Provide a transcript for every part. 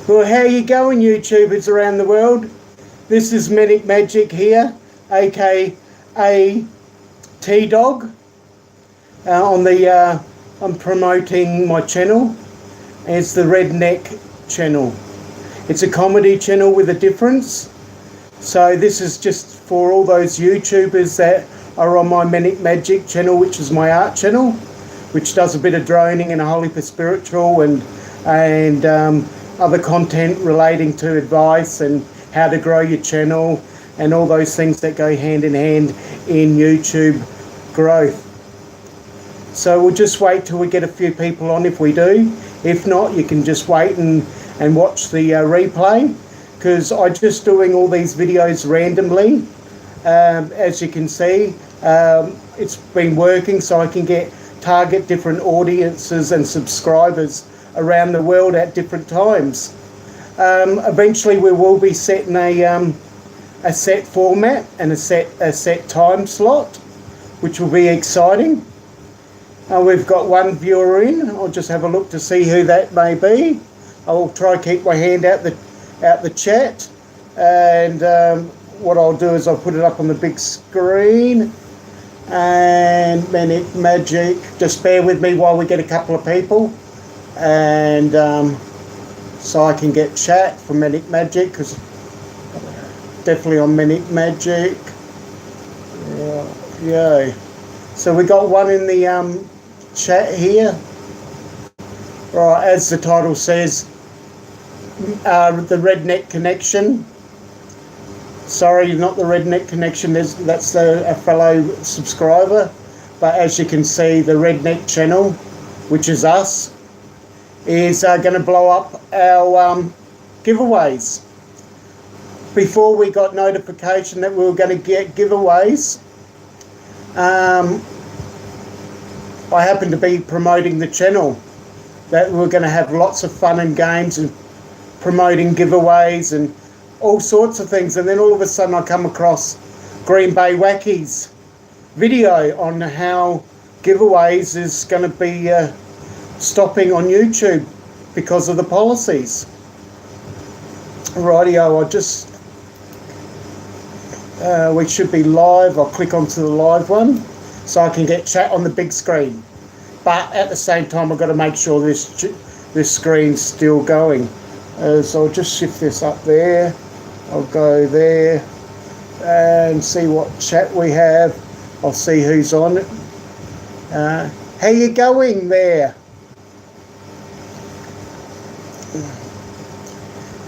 Well, how you going, YouTubers around the world? This is MANIC Magic here, AKA T.DAWG. I'm promoting my channel. It's the Redneck channel. It's a comedy channel with a difference. So this is just for all those YouTubers that are on my MANIC Magic channel, which is my art channel, which does a bit of droning and a whole heap of spiritual and other content relating to advice and how to grow your channel and all those things that go hand in hand in YouTube growth. So we'll just wait till we get a few people on if we do. If not, you can just wait and watch the replay, because I'm just doing all these videos randomly. As you can see, it's been working so I can target different audiences and subscribers around the world at different times. Eventually we will be setting a set format and a set time slot, which will be exciting. We've got one viewer in. I'll just have a look to see who that may be. I'll try to keep my hand out the chat, and what I'll do is I'll put it up on the big screen. And MANIC Magic, just bear with me while we get a couple of people, and so I can get chat from MANIC Magic, because definitely on MANIC Magic. Yeah. So we got one in the chat here. Right, as the title says, the Redneck Connection. Sorry, not the Redneck Connection, that's a fellow subscriber. But as you can see, the Redneck channel, which is us, is going to blow up our giveaways. Before we got notification that we were going to get giveaways, I happened to be promoting the channel, that we were going to have lots of fun and games and promoting giveaways and all sorts of things. And then all of a sudden I come across Green Bay Wacky's video on how giveaways is going to be stopping on YouTube because of the policies. Rightio, we should be live. I'll click onto the live one so I can get chat on the big screen. But at the same time, I've got to make sure this screen's still going. So I'll just shift this up there. I'll go there and see what chat we have. I'll see who's on it. How you going there?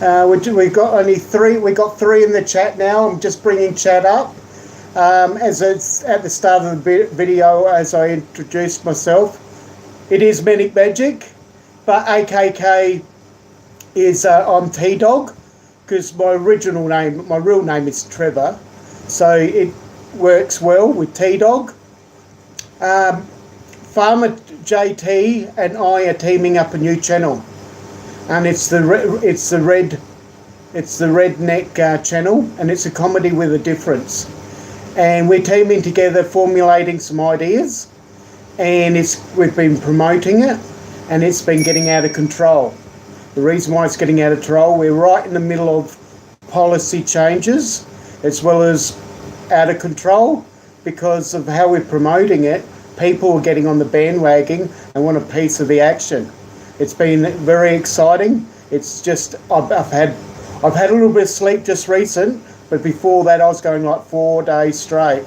We got only three. We got three in the chat now. I'm just bringing chat up. As it's at the start of the video, as I introduced myself, it is MANIC Magic, but AKK is I'm T.DAWG, because my real name is Trevor, so it works well with T.DAWG. Farmer JT and I are teaming up a new channel, and it's the Redneck channel, and it's a comedy with a difference. And we're teaming together, formulating some ideas, and we've been promoting it, and it's been getting out of control. The reason why it's getting out of control, we're right in the middle of policy changes, as well as out of control because of how we're promoting it. People are getting on the bandwagon and want a piece of the action. It's been very exciting. It's just I've had a little bit of sleep just recent, but before that I was going like 4 days straight.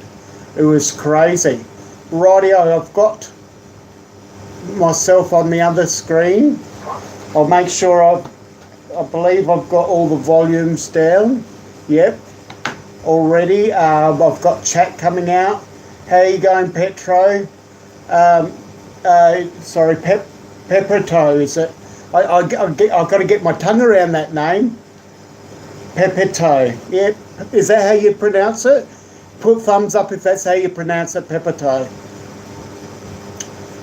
It was crazy. Rightio, I've got myself on the other screen. I'll make sure I believe I've got all the volumes down. Yep, already. I've got chat coming out. How you going, Petro? Sorry, Pepperto, is it? I've got to get my tongue around that name. Pepperto. Yep. Is that how you pronounce it? Put thumbs up if that's how you pronounce it, Pepperto.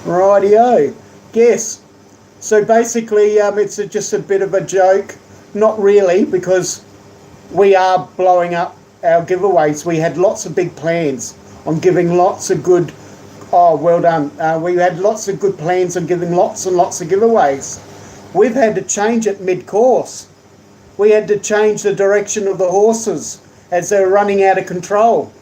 Rightio. Yes. So basically, it's just a bit of a joke. Not really, because we are blowing up our giveaways. We had lots of big plans on giving lots of good... Oh, well done. We had lots of good plans on giving lots and lots of giveaways. We've had to change it mid-course we had to change the direction of the horses as they were running out of control.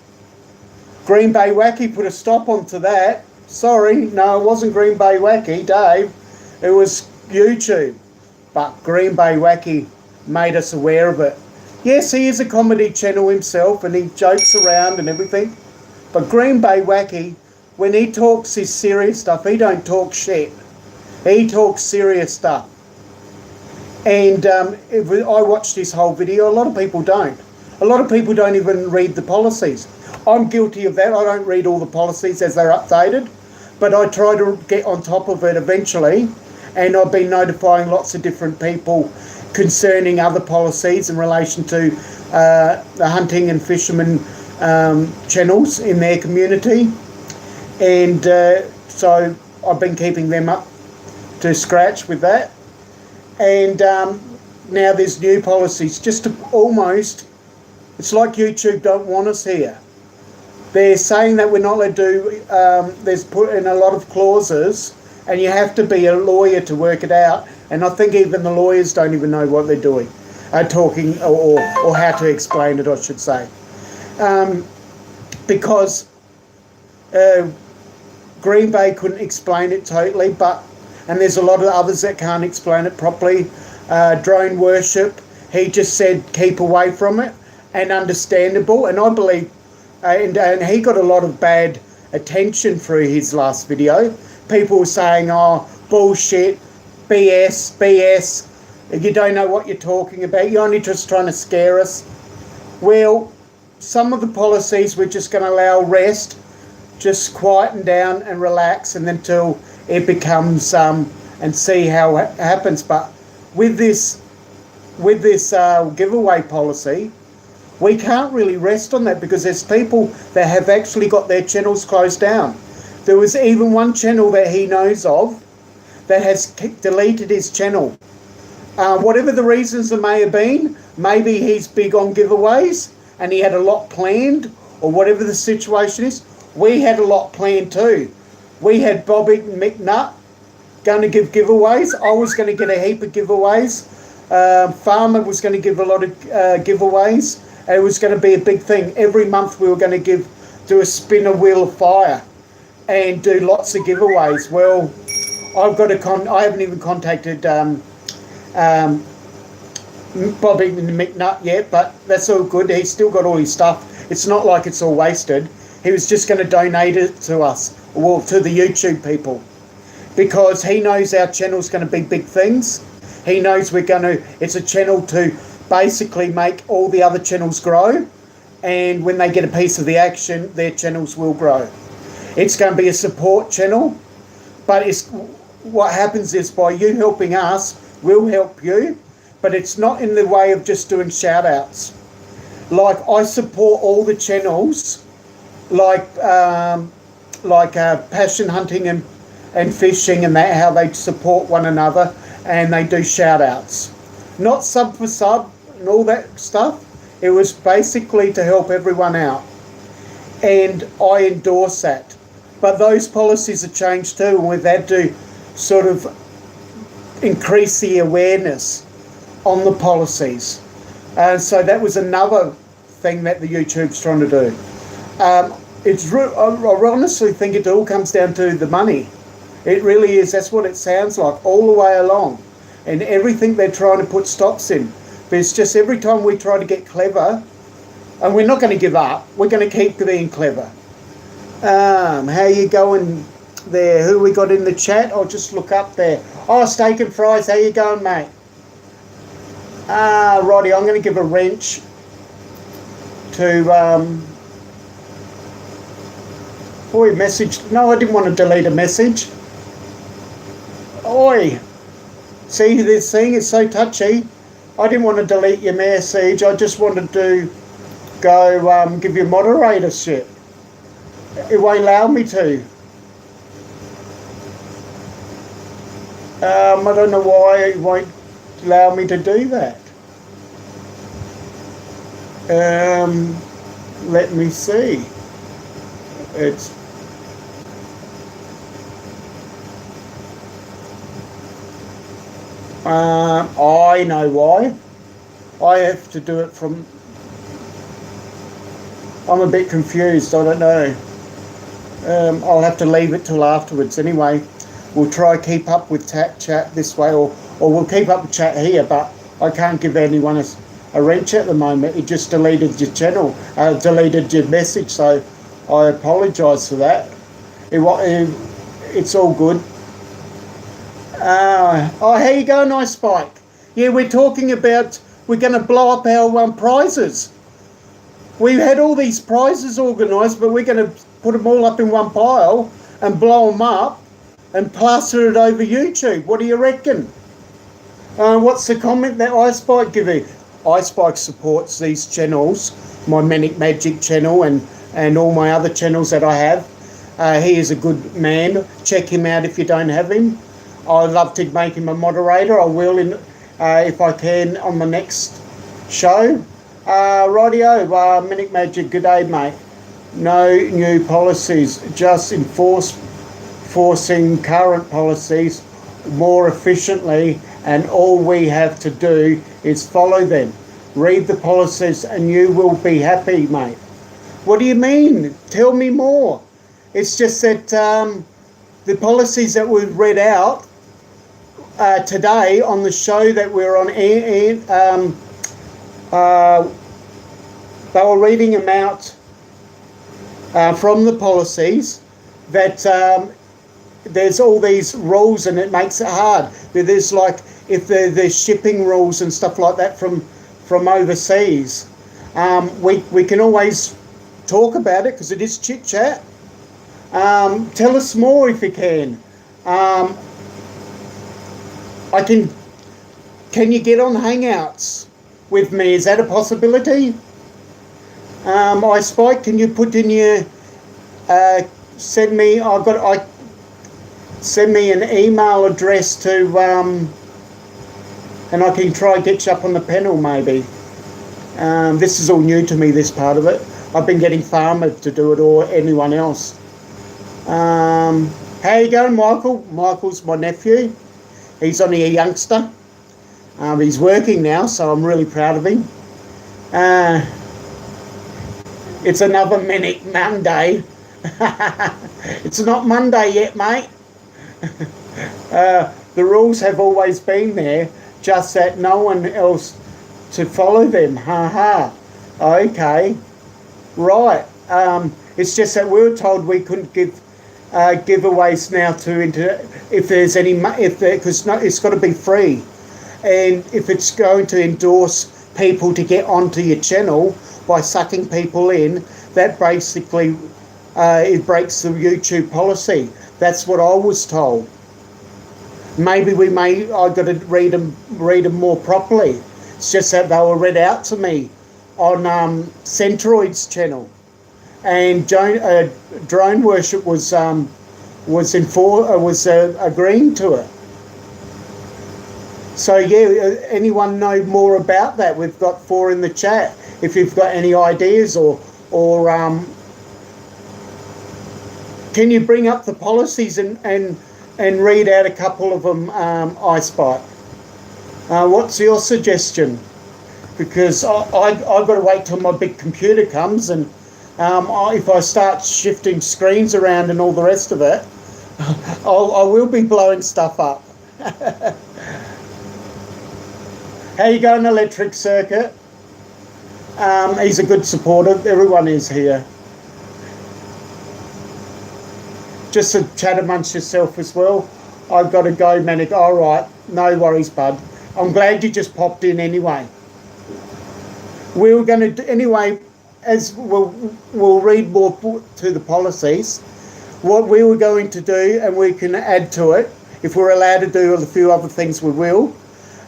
Green Bay Wacky put a stop onto that. Sorry, no, it wasn't Green Bay Wacky, Dave. It was YouTube. But Green Bay Wacky made us aware of it. Yes, he is a comedy channel himself and he jokes around and everything. But Green Bay Wacky, when he talks his serious stuff, he don't talk shit. He talks serious stuff. And I watched this whole video. A lot of people don't. A lot of people don't even read the policies. I'm guilty of that. I don't read all the policies as they're updated. But I try to get on top of it eventually. And I've been notifying lots of different people concerning other policies in relation to the hunting and fishermen channels in their community. And so I've been keeping them up to scratch with that. And now there's new policies, just to almost, it's like YouTube don't want us here. They're saying that we're not allowed to do, there's put in a lot of clauses, and you have to be a lawyer to work it out. And I think even the lawyers don't even know what they're doing, talking, or how to explain it, I should say. Because Green Bay couldn't explain it totally, and there's a lot of others that can't explain it properly. Drone worship, he just said keep away from it, and understandable. And I believe, and he got a lot of bad attention through his last video. People were saying, oh, bullshit, BS, you don't know what you're talking about, you're only just trying to scare us. Well, some of the policies we're just going to allow rest, just quieten down and relax, and until it becomes and see how it happens. But with this giveaway policy, we can't really rest on that, because there's people that have actually got their channels closed down. There was even one channel that he knows of that has deleted his channel. Whatever the reasons there may have been, maybe he's big on giveaways and he had a lot planned, or whatever the situation is. We had a lot planned too. We had Bobby McNutt going to give giveaways. I was going to get a heap of giveaways. Farmer was going to give a lot of giveaways. It was going to be a big thing. Every month we were going to do a spin a wheel of fire and do lots of giveaways. Well, I haven't even contacted Bobby McNutt yet, but that's all good. He's still got all his stuff. It's not like it's all wasted. He was just going to donate it to us, well, to the YouTube people, because he knows our channel's going to be big things. He knows it's a channel to basically make all the other channels grow, and when they get a piece of the action, their channels will grow. It's going to be a support channel, but what happens is, by you helping us, we'll help you, but it's not in the way of just doing shout outs. Like, I support all the channels, like passion hunting and fishing and that, how they support one another and they do shout outs. Not sub for sub and all that stuff. It was basically to help everyone out. And I endorse that. But those policies have changed too, and we've had to sort of increase the awareness on the policies. And so that was another thing that the YouTube's trying to do. I honestly think it all comes down to the money. It really is. That's what it sounds like all the way along. And everything they're trying to put stops in. But it's just every time we try to get clever, and we're not going to give up, we're going to keep being clever. How you going there? Who we got in the chat? I'll just look up there. Oh, Steak and Fries, how you going, mate? Righty, I'm going to give a wrench to... Oi, message. No, I didn't want to delete a message. Oi. See, this thing is so touchy. I didn't want to delete your message. I just wanted to go give you moderator shit. It won't allow me to. I don't know why it won't allow me to do that. Let me see. I know why. I have to do it from... I'm a bit confused, I don't know. I'll have to leave it till afterwards anyway. We'll try keep up with chat this way, or we'll keep up with chat here, but I can't give anyone a wrench at the moment. It just deleted your channel, deleted your message, so I apologise for that. It's all good. Oh, how you going, Ice Spike? Yeah, we're talking about we're going to blow up our prizes. We've had all these prizes organised, but we're going to put them all up in one pile and blow them up and plaster it over YouTube. What do you reckon? What's the comment that Ice Spike give you? Ice Spike supports these channels, my MANIC Magic channel and all my other channels that I have. He is a good man. Check him out if you don't have him. I'd love to make him a moderator. I will, if I can, on the next show. Rightio, MANIC Magic, good day, mate. No new policies, just enforcing current policies more efficiently, and all we have to do is follow them. Read the policies and you will be happy, mate. What do you mean? Tell me more. It's just that the policies that we've read out today on the show that we're on air, they were reading them out from the policies that there's all these rules and it makes it hard. There's like, if there's shipping rules and stuff like that from overseas, we can always talk about it because it is chit chat. Tell us more if you can. Can you get on Hangouts with me? Is that a possibility? I Spike, can you put in your send me an email address to and I can try get you up on the panel maybe. This is all new to me, this part of it. I've been getting Farmer to do it or anyone else. How you going, Michael? Michael's my nephew. He's only a youngster. He's working now, so I'm really proud of him. It's another MANIC Monday. It's not Monday yet, mate. The rules have always been there, just that no one else to follow them. Ha ha. Okay. Right. It's just that we were told we couldn't give giveaways now if there's any, because it's got to be free, and if it's going to endorse people to get onto your channel by sucking people in, that basically it breaks the YouTube policy. That's what I was told. Maybe I got to read them more properly. It's just that they were read out to me on Centroid's channel, and Drone Worship was agreeing to it. So yeah, anyone know more about that? We've got 4 in the chat. If you've got any ideas or can you bring up the policies and read out a couple of them, Ice Spike? What's your suggestion? Because I've got to wait till my big computer comes, and if I start shifting screens around and all the rest of it, I will be blowing stuff up. How you going, Electric Circuit? He's a good supporter. Everyone is here. Just to chat amongst yourself as well. I've got to go, Manic. All right, no worries, bud. I'm glad you just popped in anyway. We were going to anyway, as we'll read more to the policies. What we were going to do, and we can add to it if we're allowed to do a few other things, we will.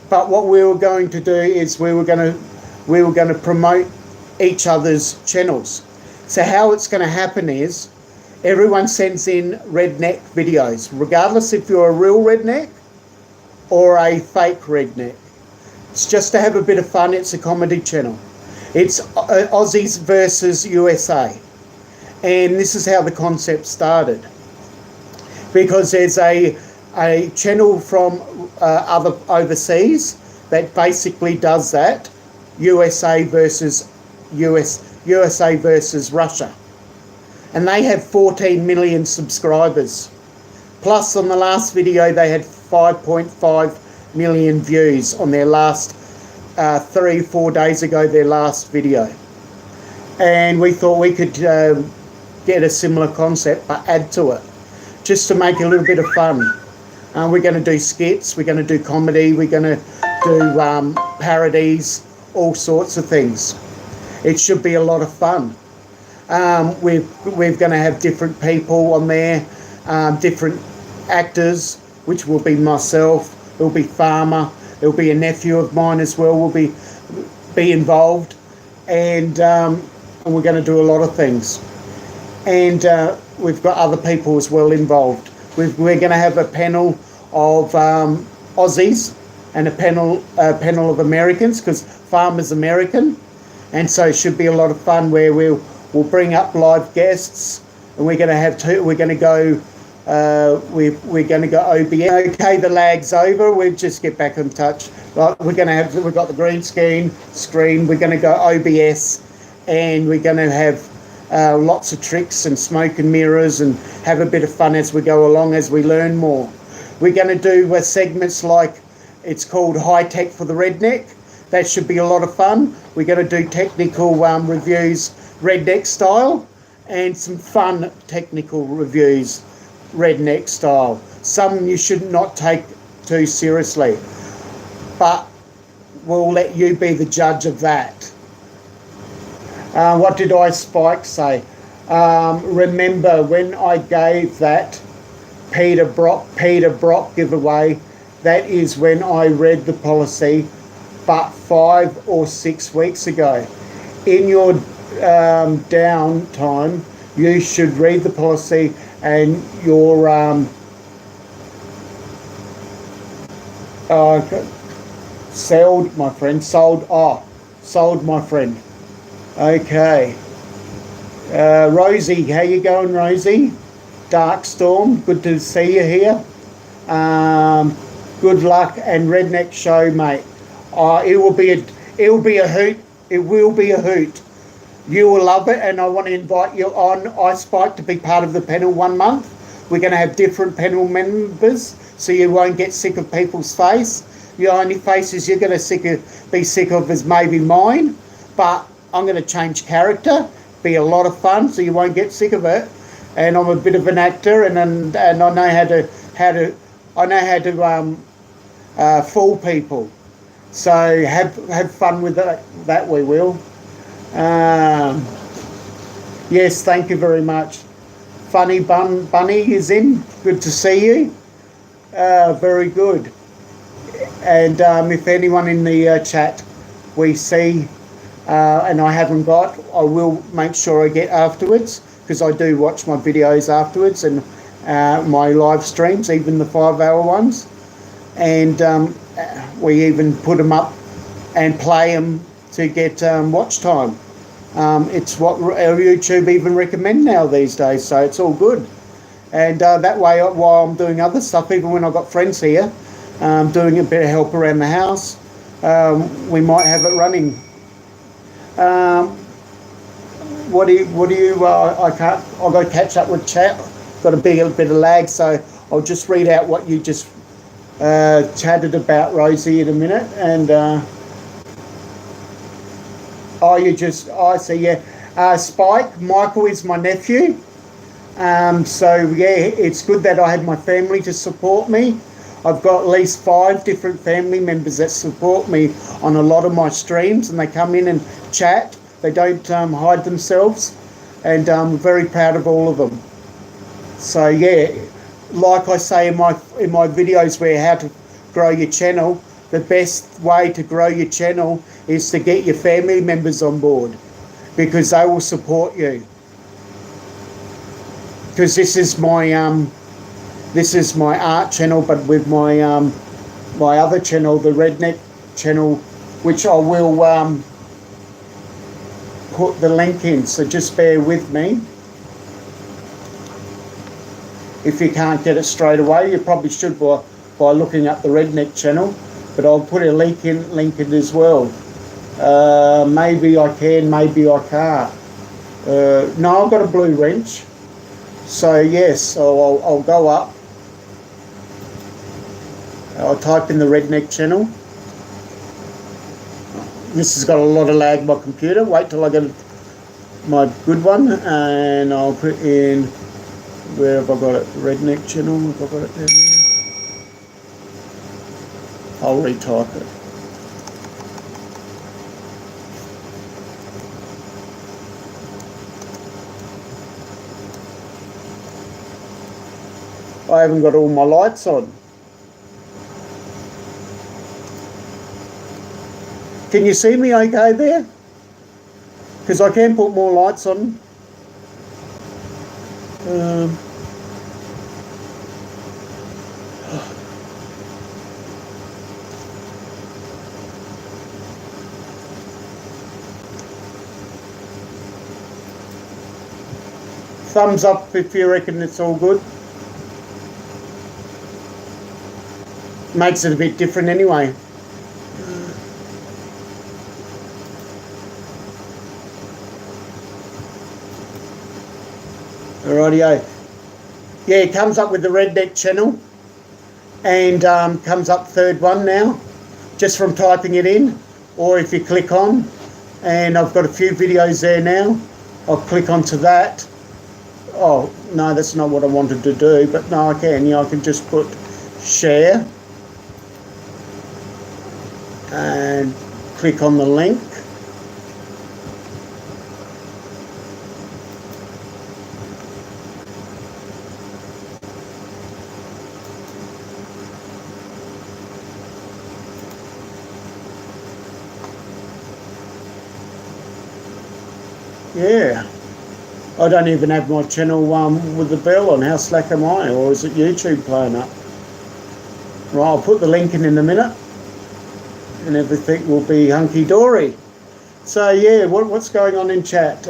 But what we were going to do is we were going to promote each other's channels. So how it's going to happen is everyone sends in redneck videos, regardless if you're a real redneck or a fake redneck. It's just to have a bit of fun. It's a comedy channel. It's Aussies versus USA. And this is how the concept started. Because there's a channel from other overseas that basically does that. USA versus Russia, and they have 14 million subscribers. Plus, on the last video, they had 5.5 million views on their last 3-4 days ago, their last video. And we thought we could get a similar concept but add to it, just to make a little bit of fun. We're going to do skits, we're going to do comedy, we're going to do parodies, all sorts of things. It should be a lot of fun. We're going to have different people on there, different actors, which will be myself, there'll be Farmer, there'll be a nephew of mine as well, will be involved, and we're going to do a lot of things. And we've got other people as well involved. We're going to have a panel of Aussies and a panel of Americans, because Farmer's American, and so it should be a lot of fun where we'll bring up live guests, and we're going to have we're going to go OBS. Okay, the lag's over. We'll just get back in touch. We've got the green screen. We're going to go OBS, and we're going to have lots of tricks and smoke and mirrors, and have a bit of fun as we go along, as we learn more. We're going to do segments like, it's called High Tech for the Redneck. That should be a lot of fun. We're going to do technical reviews, redneck style, and some fun technical reviews, redneck style. Some you should not take too seriously, but we'll let you be the judge of that. What did Spike say? Remember when I gave that Peter Brock giveaway? That is when I read the policy, but 5 or 6 weeks ago. In your downtime, you should read the policy, and your sold, my friend. Sold, my friend. Okay. Rosie, how you going, Rosie? Dark Storm, good to see you here. Good luck and redneck show, mate. It will be a hoot. It will be a hoot. You will love it, and I want to invite you on iSpike to be part of the panel 1 month. We're going to have different panel members, so you won't get sick of people's face. The only faces you're going to be sick of is maybe mine, but I'm going to change character. Be a lot of fun, so you won't get sick of it. And I'm a bit of an actor, and I know how to fool people. So have fun with that we will. Yes, thank you very much. Funny Bunny is in. Good to see you. Very good. And if anyone in the chat we see and I haven't got, I will make sure I get afterwards, because I do watch my videos afterwards, and my live streams, even the 5-hour ones. And we even put them up and play them to get watch time. It's what YouTube even recommend now these days, so it's all good. And that way, while I'm doing other stuff, even when I've got friends here, doing a bit of help around the house, we might have it running. What do you? I can't. I'll go catch up with chat. Got a bit of lag, so I'll just read out what you just chatted about, Rosie, in a minute. And I see, yeah. Spike, Michael is my nephew. So yeah, it's good that I have my family to support me. I've got at least 5 different family members that support me on a lot of my streams, and they come in and chat. They don't hide themselves, and I'm very proud of all of them. So yeah, like I say in my videos where how to grow your channel, the best way to grow your channel is to get your family members on board, because they will support you. Because this is my art channel, but with my my other channel, the Redneck channel, which I will put the link in, so just bear with me. If you can't get it straight away, you probably should by looking up the Redneck channel, but I'll put a link in as well. Maybe I can, maybe I can't. No, I've got a blue wrench. So yes, so I'll go up. I'll type in the redneck channel. This has got a lot of lag, my computer. Wait till I get my good one, and I'll put in, where have I got it? Redneck channel, have I got it down here? I'll retype it. I haven't got all my lights on. Can you see me okay there? Because I can put more lights on. Thumbs up if you reckon it's all good. Makes it a bit different anyway. Rightio. Yeah, it comes up with the redneck channel, and comes up third one now, just from typing it in, or if you click on, and I've got a few videos there now. I'll click onto that. Oh, no, that's not what I wanted to do, but no, I can. Yeah, I can just put share and click on the link. Yeah, I don't even have my channel with the bell on. How slack am I? Or is it YouTube playing up? Right, I'll put the link in a minute, and everything will be hunky-dory. So yeah, what's going on in chat?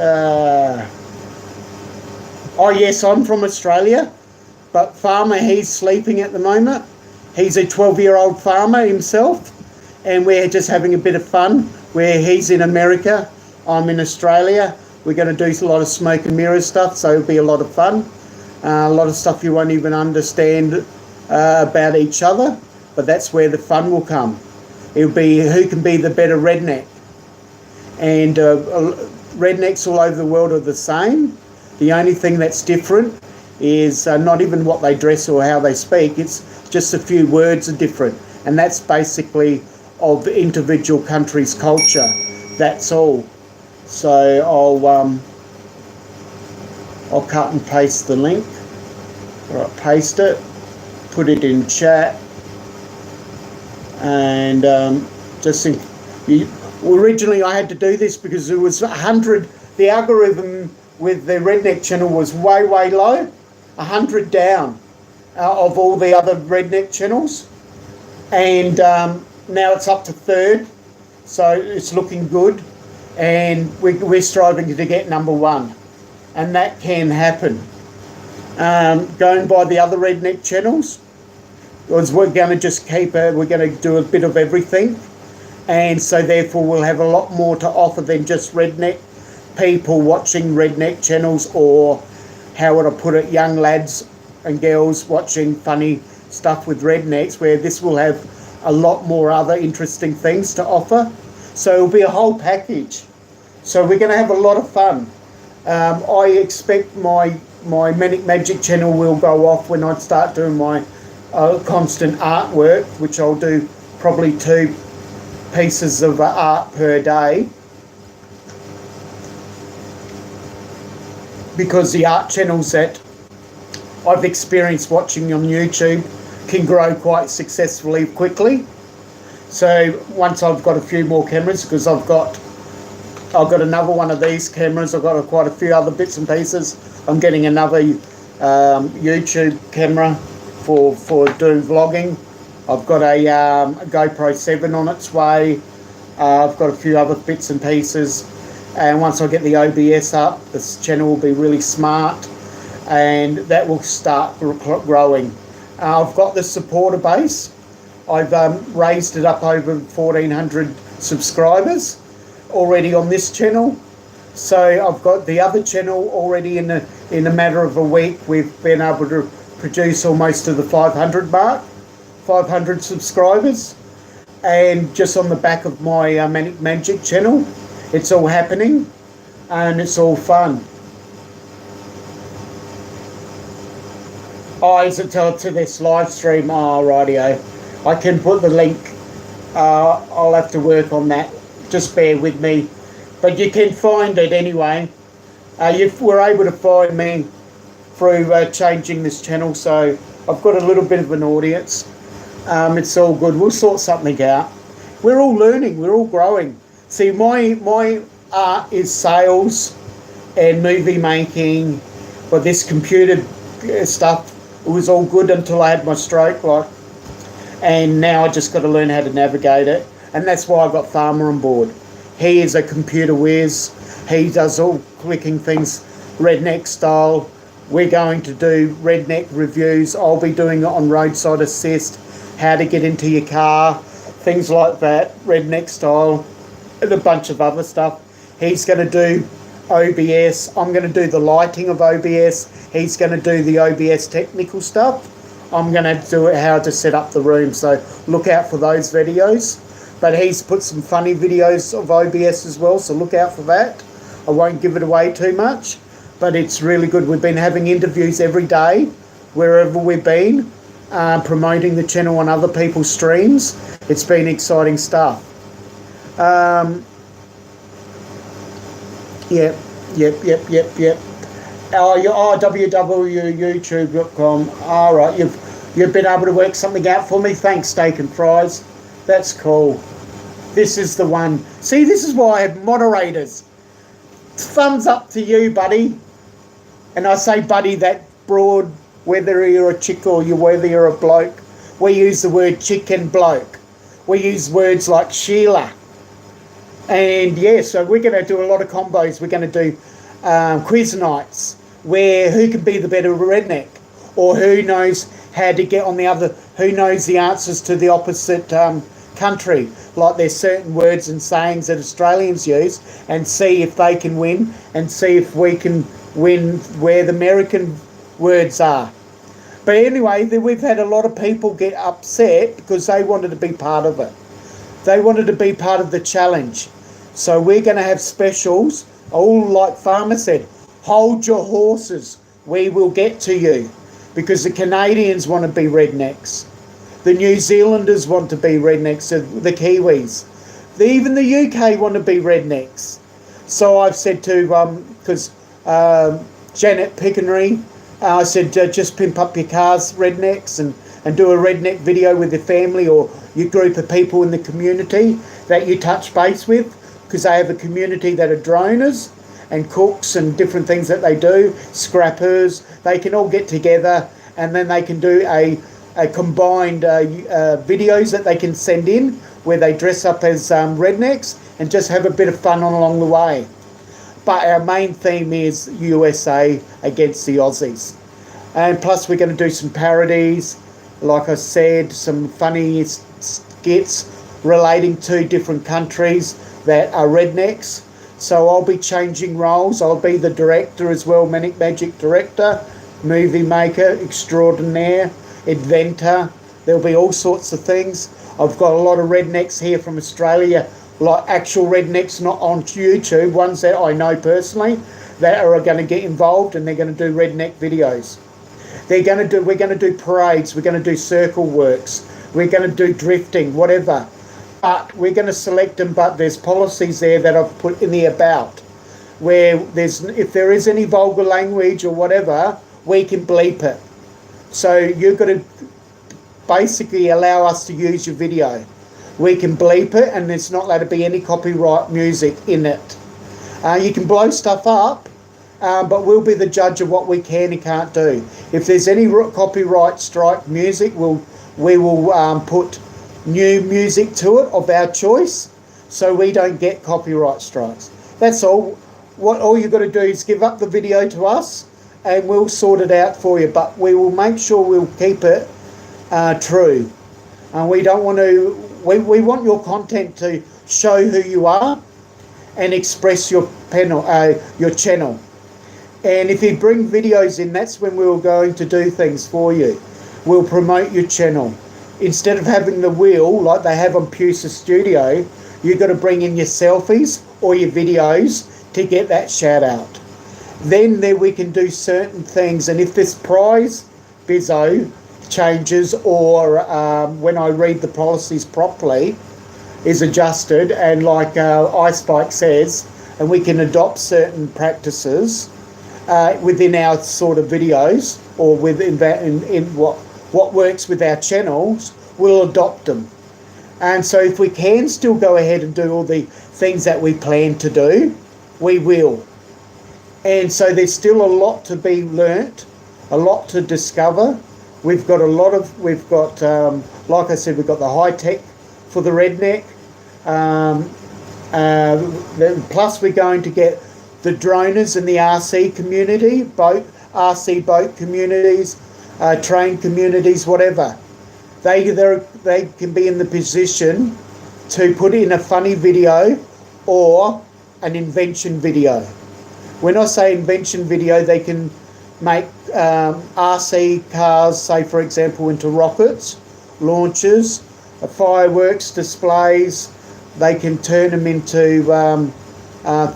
Oh yes, I'm from Australia, but Farmer, he's sleeping at the moment. He's a 12-year-old farmer himself, and we're just having a bit of fun where he's in America, I'm in Australia. We're going to do a lot of smoke and mirror stuff, so it'll be a lot of fun. A lot of stuff you won't even understand about each other, but that's where the fun will come. It'll be who can be the better redneck. And rednecks all over the world are the same. The only thing that's different is not even what they dress or how they speak. It's just a few words are different. And that's basically of the individual country's culture. That's all. So I'll cut and paste the link. All right, paste it, put it in chat, and originally I had to do this because it was 100. The algorithm with the redneck channel was way low, 100 down of all the other redneck channels, and now it's up to third, so it's looking good. And we're striving to get number one, and that can happen. Going by the other redneck channels, because we're going to just we're going to do a bit of everything, and so therefore we'll have a lot more to offer than just redneck people watching redneck channels, or how would I put it, young lads and girls watching funny stuff with rednecks, where this will have a lot more other interesting things to offer. So it'll be a whole package. So we're going to have a lot of fun. I expect my MANIC Magic channel will go off when I start doing my constant artwork, which I'll do probably 2 pieces of art per day. Because the art channels that I've experienced watching on YouTube can grow quite successfully quickly. So once I've got a few more cameras, because I've got another one of these cameras, I've got quite a few other bits and pieces. I'm getting another YouTube camera for doing vlogging. I've got a GoPro 7 on its way. I've got a few other bits and pieces. And once I get the OBS up, this channel will be really smart, and that will start growing. I've got the supporter base. I've raised it up over 1,400 subscribers. already on this channel. So I've got the other channel already in a matter of a week. We've been able to produce almost to the 500 mark, 500 subscribers. And just on the back of my MANIC Magic channel, it's all happening and it's all fun. Oh, is it to this live stream? Oh, rightio. I can put the link. I'll have to work on that. Just bear with me. But you can find it anyway. You were able to find me through changing this channel, so I've got a little bit of an audience. It's all good. We'll sort something out. We're all learning. We're all growing. See, my art is sales and movie making, but this computer stuff, it was all good until I had my stroke, and now I just got to learn how to navigate it, and that's why I got Farmer on board. He is a computer whiz. He does all clicking things redneck style. We're going to do redneck reviews. I'll be doing it on roadside assist, how to get into your car, things like that, redneck style, and a bunch of other stuff. He's going to do OBS. I'm going to do the lighting of OBS. He's going to do the OBS technical stuff. I'm going to do it how to set up the room. So look out for those videos. But he's put some funny videos of OBS as well, so look out for that. I won't give it away too much, but it's really good. We've been having interviews every day, wherever we've been, promoting the channel on other people's streams. It's been exciting stuff. Yep. www.youtube.com. All right, you've been able to work something out for me. Thanks, Steak and Fries. That's cool. This is the one. See, this is why I have moderators. Thumbs up to you, buddy. And I say buddy that broad, whether you're a chick or whether you're a bloke. We use the word chick and bloke. We use words like Sheila. And yeah, so we're going to do a lot of combos. We're going to do quiz nights where who can be the better redneck, or who knows how to get on the other, who knows the answers to the opposite country. Like there's certain words and sayings that Australians use, and see if they can win, and see if we can win where the American words are. But anyway, we've had a lot of people get upset because they wanted to be part of it. They wanted to be part of the challenge. So we're going to have specials, all like Farmer said, hold your horses, we will get to you. Because the Canadians want to be rednecks. The New Zealanders want to be rednecks, the Kiwis. Even the UK want to be rednecks. So I've said to, because Janet Pickenry, I said, just pimp up your cars, rednecks, and do a redneck video with your family or your group of people in the community that you touch base with, because they have a community that are droners and cooks and different things that they do, scrappers. They can all get together and then they can do a combined videos that they can send in where they dress up as rednecks and just have a bit of fun along the way. But our main theme is USA against the Aussies. And plus we're going to do some parodies, like I said, some funny skits relating to different countries that are rednecks. So I'll be changing roles. I'll be the director as well, MANIC Magic director, movie maker extraordinaire, inventor. There'll be all sorts of things. I've got a lot of rednecks here from Australia, like actual rednecks, not on YouTube, ones that I know personally, that are going to get involved and they're going to do redneck videos. We're going to do parades, we're going to do circle works, we're going to do drifting, whatever. But we're going to select them, but there's policies there that I've put in the about, where if there is any vulgar language or whatever, we can bleep it. So you've got to basically allow us to use your video. We can bleep it, and there's not allowed to be any copyright music in it. You can blow stuff up, but we'll be the judge of what we can and can't do. If there's any copyright strike music, we will put new music to it of our choice, so we don't get copyright strikes. That's all. All you've got to do is give up the video to us, and we'll sort it out for you. But we will make sure we'll keep it true. And we don't want to. We want your content to show who you are, and express your channel. And if you bring videos in, that's when we're going to do things for you. We'll promote your channel. Instead of having the wheel like they have on Pusa Studio, you've got to bring in your selfies or your videos to get that shout out. Then there we can do certain things, and if this prize bizzo changes, or when I read the policies properly, is adjusted, and like iSpike says, and we can adopt certain practices within our sort of videos, or within that in what works with our channels, we'll adopt them. And so if we can still go ahead and do all the things that we plan to do, we will. And so there's still a lot to be learnt, a lot to discover. We've got like I said, we've got the high tech for the redneck. Plus we're going to get the droners in the RC community, RC boat communities, train communities, whatever. They can be in the position to put in a funny video or an invention video. When I say invention video, they can make RC cars, say for example, into rockets, launches, fireworks displays. They can turn them into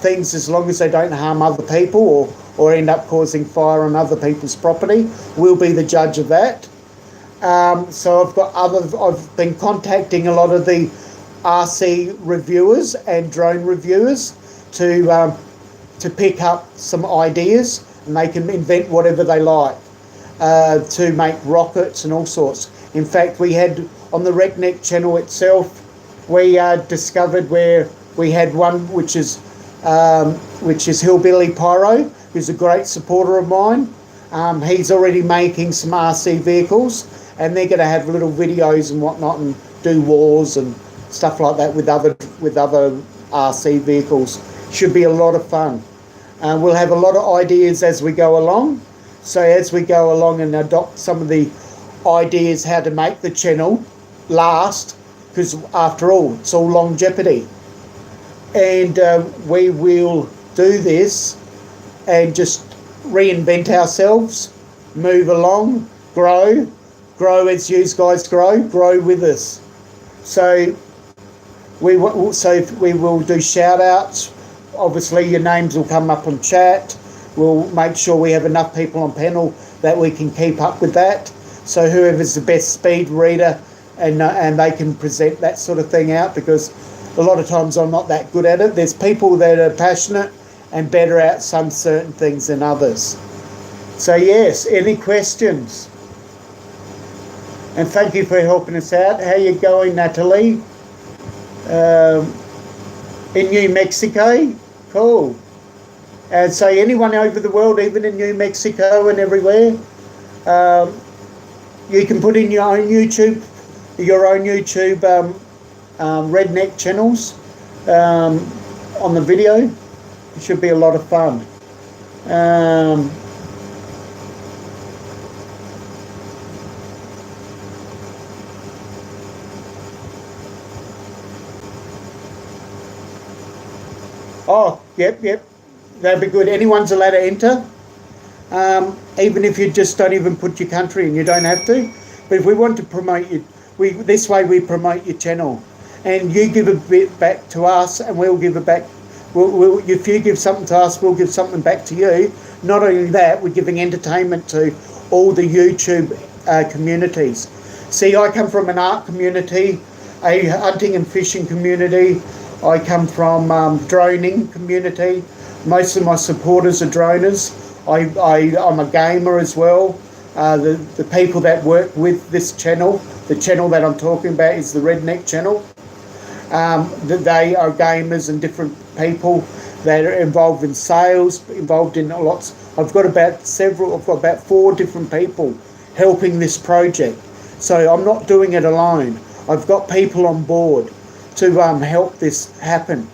things as long as they don't harm other people or end up causing fire on other people's property. We'll be the judge of that. So I've been contacting a lot of the RC reviewers and drone reviewers to pick up some ideas, and they can invent whatever they like to make rockets and all sorts. In fact, we had on the Redneck channel itself, we discovered where we had one which is Hillbilly Pyro, who's a great supporter of mine. He's already making some RC vehicles, and they're going to have little videos and whatnot, and do wars and stuff like that with other RC vehicles. Should be a lot of fun. We'll have a lot of ideas as we go along. So as we go along and adopt some of the ideas how to make the channel last, because after all, it's all longevity. And we will do this and just reinvent ourselves, move along, grow as you guys grow with us. So we will do shout outs. Obviously your names will come up on chat. We'll make sure we have enough people on panel that we can keep up with that. So whoever's the best speed reader, and they can present that sort of thing out, because a lot of times I'm not that good at it. There's people that are passionate and better at some certain things than others. So yes, any questions? And thank you for helping us out. How you going, Natalie? In New Mexico? Cool. And so anyone over the world, even in New Mexico and everywhere, you can put in your own YouTube redneck channels on the video. It should be a lot of fun. Oh, yep. That'd be good. Anyone's allowed to enter. Even if you just don't even put your country in, you don't have to. But if we want to promote you, this way we promote your channel. And you give a bit back to us, and we'll give it back. If you give something to us, we'll give something back to you. Not only that, we're giving entertainment to all the YouTube communities. See, I come from an art community, a hunting and fishing community. I come from droning community. Most of my supporters are droners. I'm a gamer as well. The people that work with this channel, the channel that I'm talking about is the Redneck channel. They are gamers and different people that are involved in sales, involved in lots. I've got about 4 different people helping this project. So I'm not doing it alone. I've got people on board to help this happen.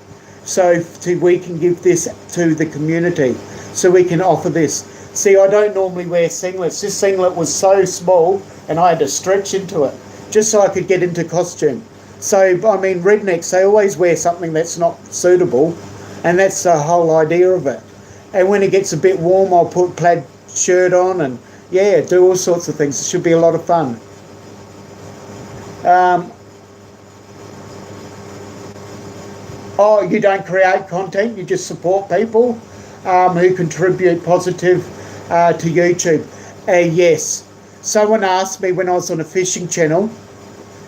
So we can give this to the community, so we can offer this. See, I don't normally wear singlets. This singlet was so small and I had to stretch into it just so I could get into costume. So, I mean, rednecks, they always wear something that's not suitable. And that's the whole idea of it. And when it gets a bit warm, I'll put plaid shirt on and, yeah, do all sorts of things. It should be a lot of fun. Oh, you don't create content, you just support people who contribute positive to YouTube. Yes. Someone asked me when I was on a fishing channel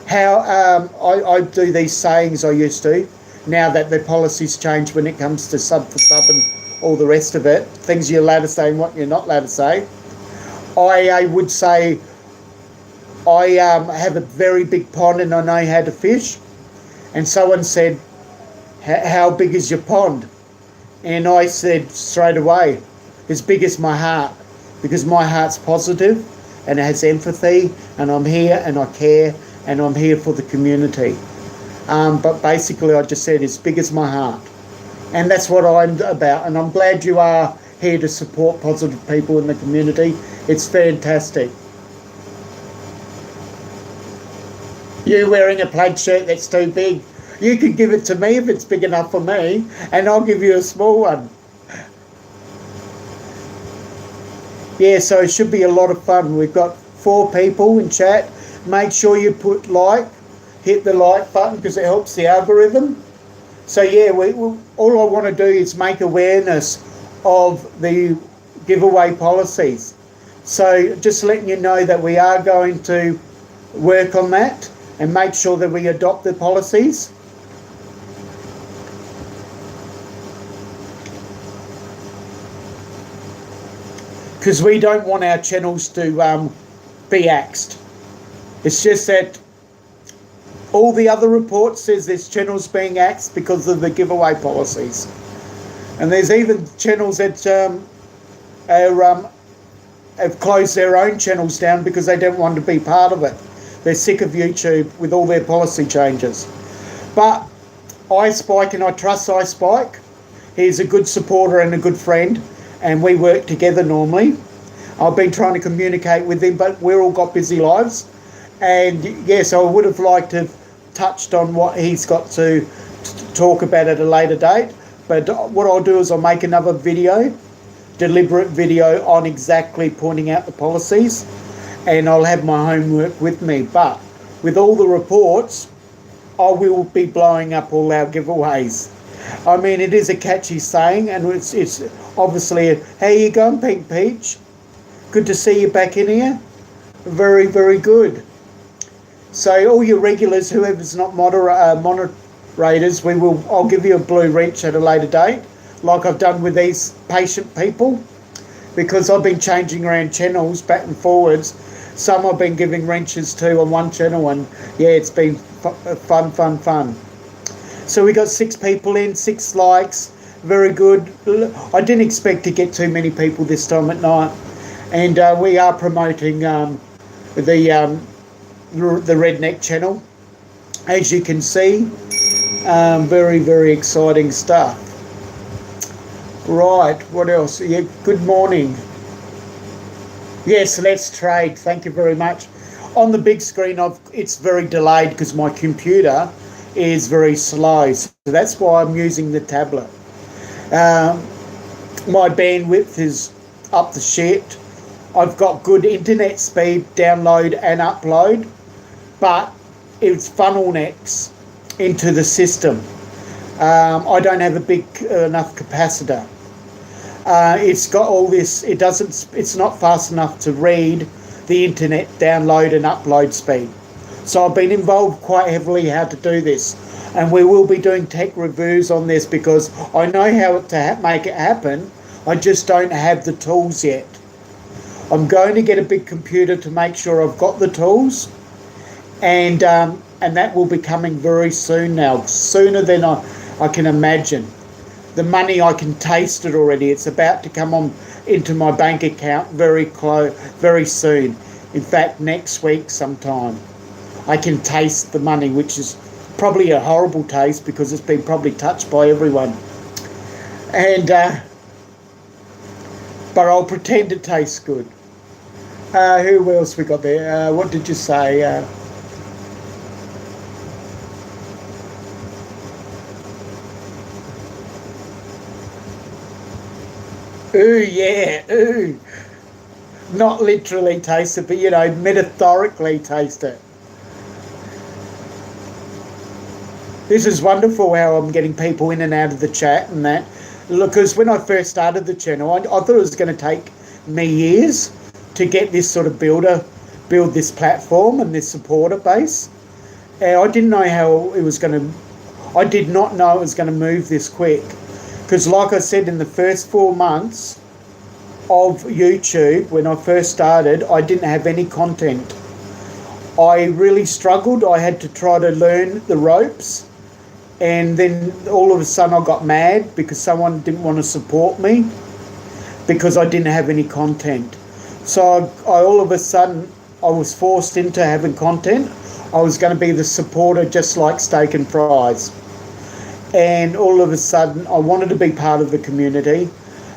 how I do these sayings I used to, now that the policies changed when it comes to sub for sub and all the rest of it, things you're allowed to say and what you're not allowed to say. I would say I have a very big pond and I know how to fish. And someone said, how big is your pond? And I said straight away, as big as my heart, because my heart's positive and it has empathy, and I'm here and I care and I'm here for the community. But basically I just said as big as my heart. And that's what I'm about. And I'm glad you are here to support positive people in the community. It's fantastic. You wearing a plaid shirt that's too big. You could give it to me if it's big enough for me, and I'll give you a small one. Yeah, so it should be a lot of fun. We've got 4 people in chat. Make sure you put like, hit the like button because it helps the algorithm. So yeah, all I want to do is make awareness of the giveaway policies. So just letting you know that we are going to work on that and make sure that we adopt the policies. Because we don't want our channels to be axed. It's just that all the other reports says this channel's being axed because of the giveaway policies. And there's even channels that have closed their own channels down because they don't want to be part of it. They're sick of YouTube with all their policy changes. But iSpike, and I trust iSpike. He's a good supporter and a good friend, and we work together normally. I've been trying to communicate with him, but we've all got busy lives. And yes, I would have liked to have touched on what he's got to talk about at a later date. But what I'll do is I'll make another video, deliberate video on exactly pointing out the policies, and I'll have my homework with me. But with all the reports, I will be blowing up all our giveaways. I mean, it is a catchy saying, and it's obviously, how you going, Pink Peach? Good to see you back in here. Very, very good. So all your regulars, whoever's not moderators, I'll give you a blue wrench at a later date, like I've done with these patient people, because I've been changing around channels back and forwards. Some I've been giving wrenches to on one channel, and yeah, it's been fun. So we got 6 people in, 6 likes, very good. I didn't expect to get too many people this time at night, and we are promoting the Redneck channel, as you can see. Very, very exciting stuff. Right, what else? Yeah, good morning. Yes, let's trade. Thank you very much. On the big screen, it's very delayed because my computer is very slow. So that's why I'm using the tablet. My bandwidth is up the shit. I've got good internet speed, download and upload, but it's funnel necks into the system. I don't have a big enough capacitor. It's got all this, it's not fast enough to read the internet download and upload speed. So I've been involved quite heavily how to do this, and we will be doing tech reviews on this because I know how to make it happen. I just don't have the tools yet. I'm going to get a big computer to make sure I've got the tools, and that will be coming very soon now, sooner than I can imagine. The money, I can taste it already. It's about to come on into my bank account very soon. In fact, next week sometime. I can taste the money, which is probably a horrible taste because it's been probably touched by everyone. And but I'll pretend it tastes good. Who else we got there? What did you say? Ooh, yeah, ooh. Not literally taste it, but metaphorically taste it. This is wonderful how I'm getting people in and out of the chat and that. Because when I first started the channel, I thought it was going to take me years to get this sort of build this platform and this supporter base. And I didn't know how it was going to, I did not know it was going to move this quick. Because like I said, in the first 4 months of YouTube, when I first started, I didn't have any content. I really struggled. I had to try to learn the ropes. And then all of a sudden I got mad because someone didn't want to support me because I didn't have any content. So I all of a sudden, I was forced into having content. I was going to be the supporter just like steak and fries. And all of a sudden I wanted to be part of the community.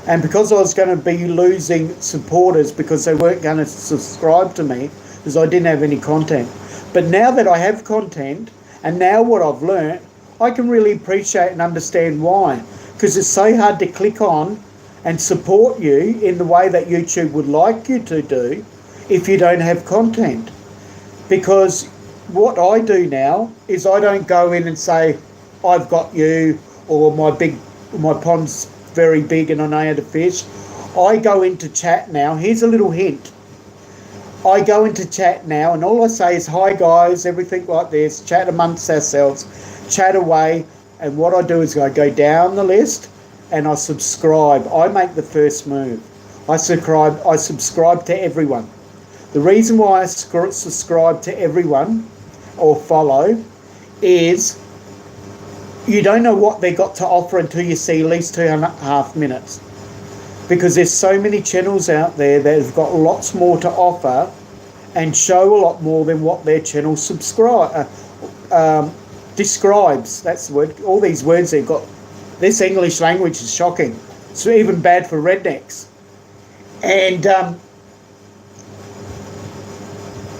And because I was going to be losing supporters because they weren't going to subscribe to me because I didn't have any content. But now that I have content and now what I've learnt, I can really appreciate and understand why. Because it's so hard to click on and support you in the way that YouTube would like you to do if you don't have content. Because what I do now is I don't go in and say, I've got you, or my pond's very big and I know how to fish. I go into chat now. Here's a little hint. I go into chat now and all I say is, hi guys, everything like this, chat amongst ourselves, chat away. And what I do is I go down the list and I subscribe. I make the first move. I subscribe to everyone. The reason why I subscribe to everyone or follow is you don't know what they got to offer until you see at least 2.5 minutes. Because there's so many channels out there that have got lots more to offer and show a lot more than what their channel describes. That's the word. All these words they've got. This English language is shocking. It's even bad for rednecks. And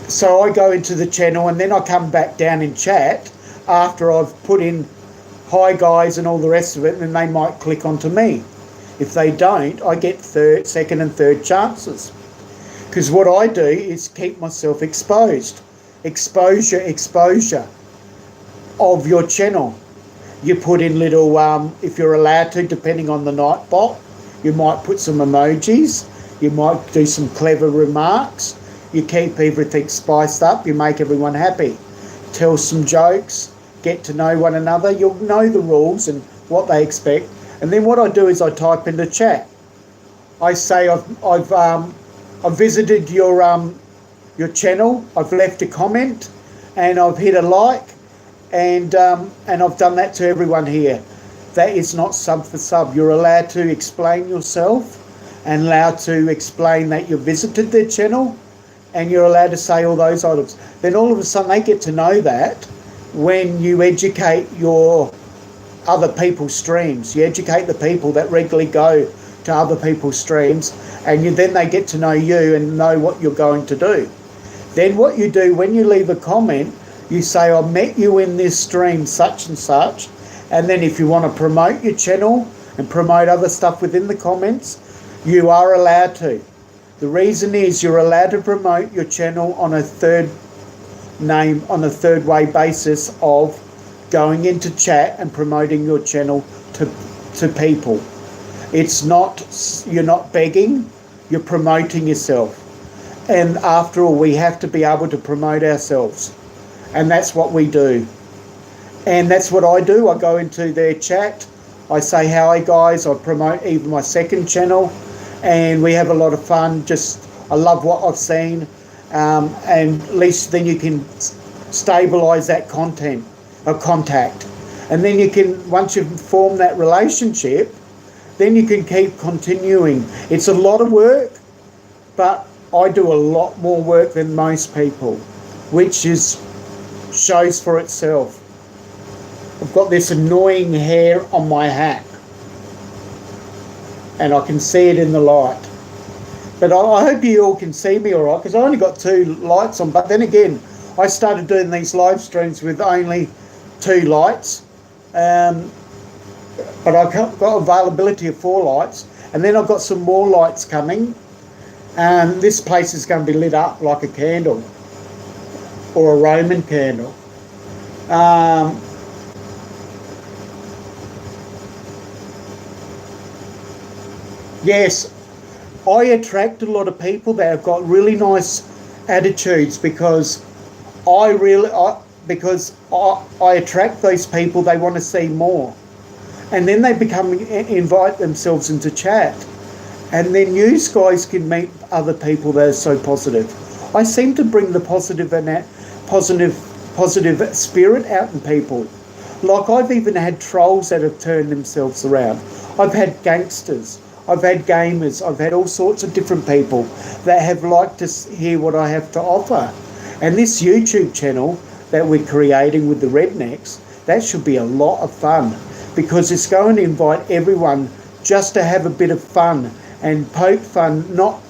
so I go into the channel and then I come back down in chat after I've put in hi guys and all the rest of it, and then they might click onto me. If they don't, I get second and third chances. Because what I do is keep myself exposed. Exposure of your channel. You put in little, if you're allowed to, depending on the night bot, you might put some emojis. You might do some clever remarks. You keep everything spiced up. You make everyone happy. Tell some jokes. Get to know one another. You'll know the rules and what they expect. And then what I do is I type into chat. I say I've visited your channel. I've left a comment, and I've hit a like, and I've done that to everyone here. That is not sub for sub. You're allowed to explain yourself, and allowed to explain that you visited their channel, and you're allowed to say all those items. Then all of a sudden they get to know that when you educate your other people's streams. You educate the people that regularly go to other people's streams, and then they get to know you and know what you're going to do. Then what you do when you leave a comment, you say, I met you in this stream such and such, and then if you want to promote your channel and promote other stuff within the comments, you are allowed to. The reason is you're allowed to promote your channel on a third way basis of going into chat and promoting your channel to people. It's not, you're not begging, you're promoting yourself. And after all, we have to be able to promote ourselves. And that's what we do. And that's what I do. I go into their chat, I say, hi guys, I promote even my second channel, and we have a lot of fun. I love what I've seen. And at least then you can stabilize that contact. And then you can, once you've formed that relationship, then you can keep continuing. It's a lot of work, but I do a lot more work than most people, which shows for itself. I've got this annoying hair on my hat, and I can see it in the light. But I hope you all can see me all right, because I only got 2 lights on. But then again, I started doing these live streams with only 2 lights. But I've got availability of 4 lights. And then I've got some more lights coming, and this place is going to be lit up like a candle or a Roman candle. Yes, I attract a lot of people that have got really nice attitudes because I attract those people. They want to see more, and then they invite themselves into chat, and then you guys can meet other people that are so positive. I seem to bring the positive spirit out in people. Like, I've even had trolls that have turned themselves around. I've had gangsters. I've had gamers. I've had all sorts of different people that have liked to hear what I have to offer. And this YouTube channel that we're creating with the rednecks, that should be a lot of fun, because it's going to invite everyone just to have a bit of fun and poke fun, not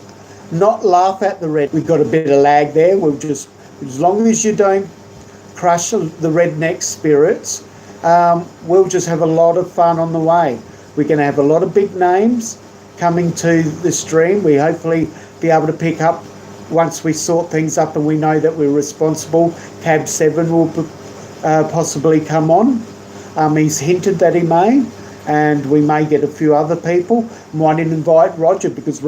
laugh at the red. We've got a bit of lag there. We'll just, as long as you don't crush the redneck spirits, we'll just have a lot of fun on the way. We're going to have a lot of big names coming to the stream. We hopefully be able to pick up once we sort things up and we know that we're responsible. Cab 7 will possibly come on. He's hinted that he may, and we may get a few other people. Might invite Roger, because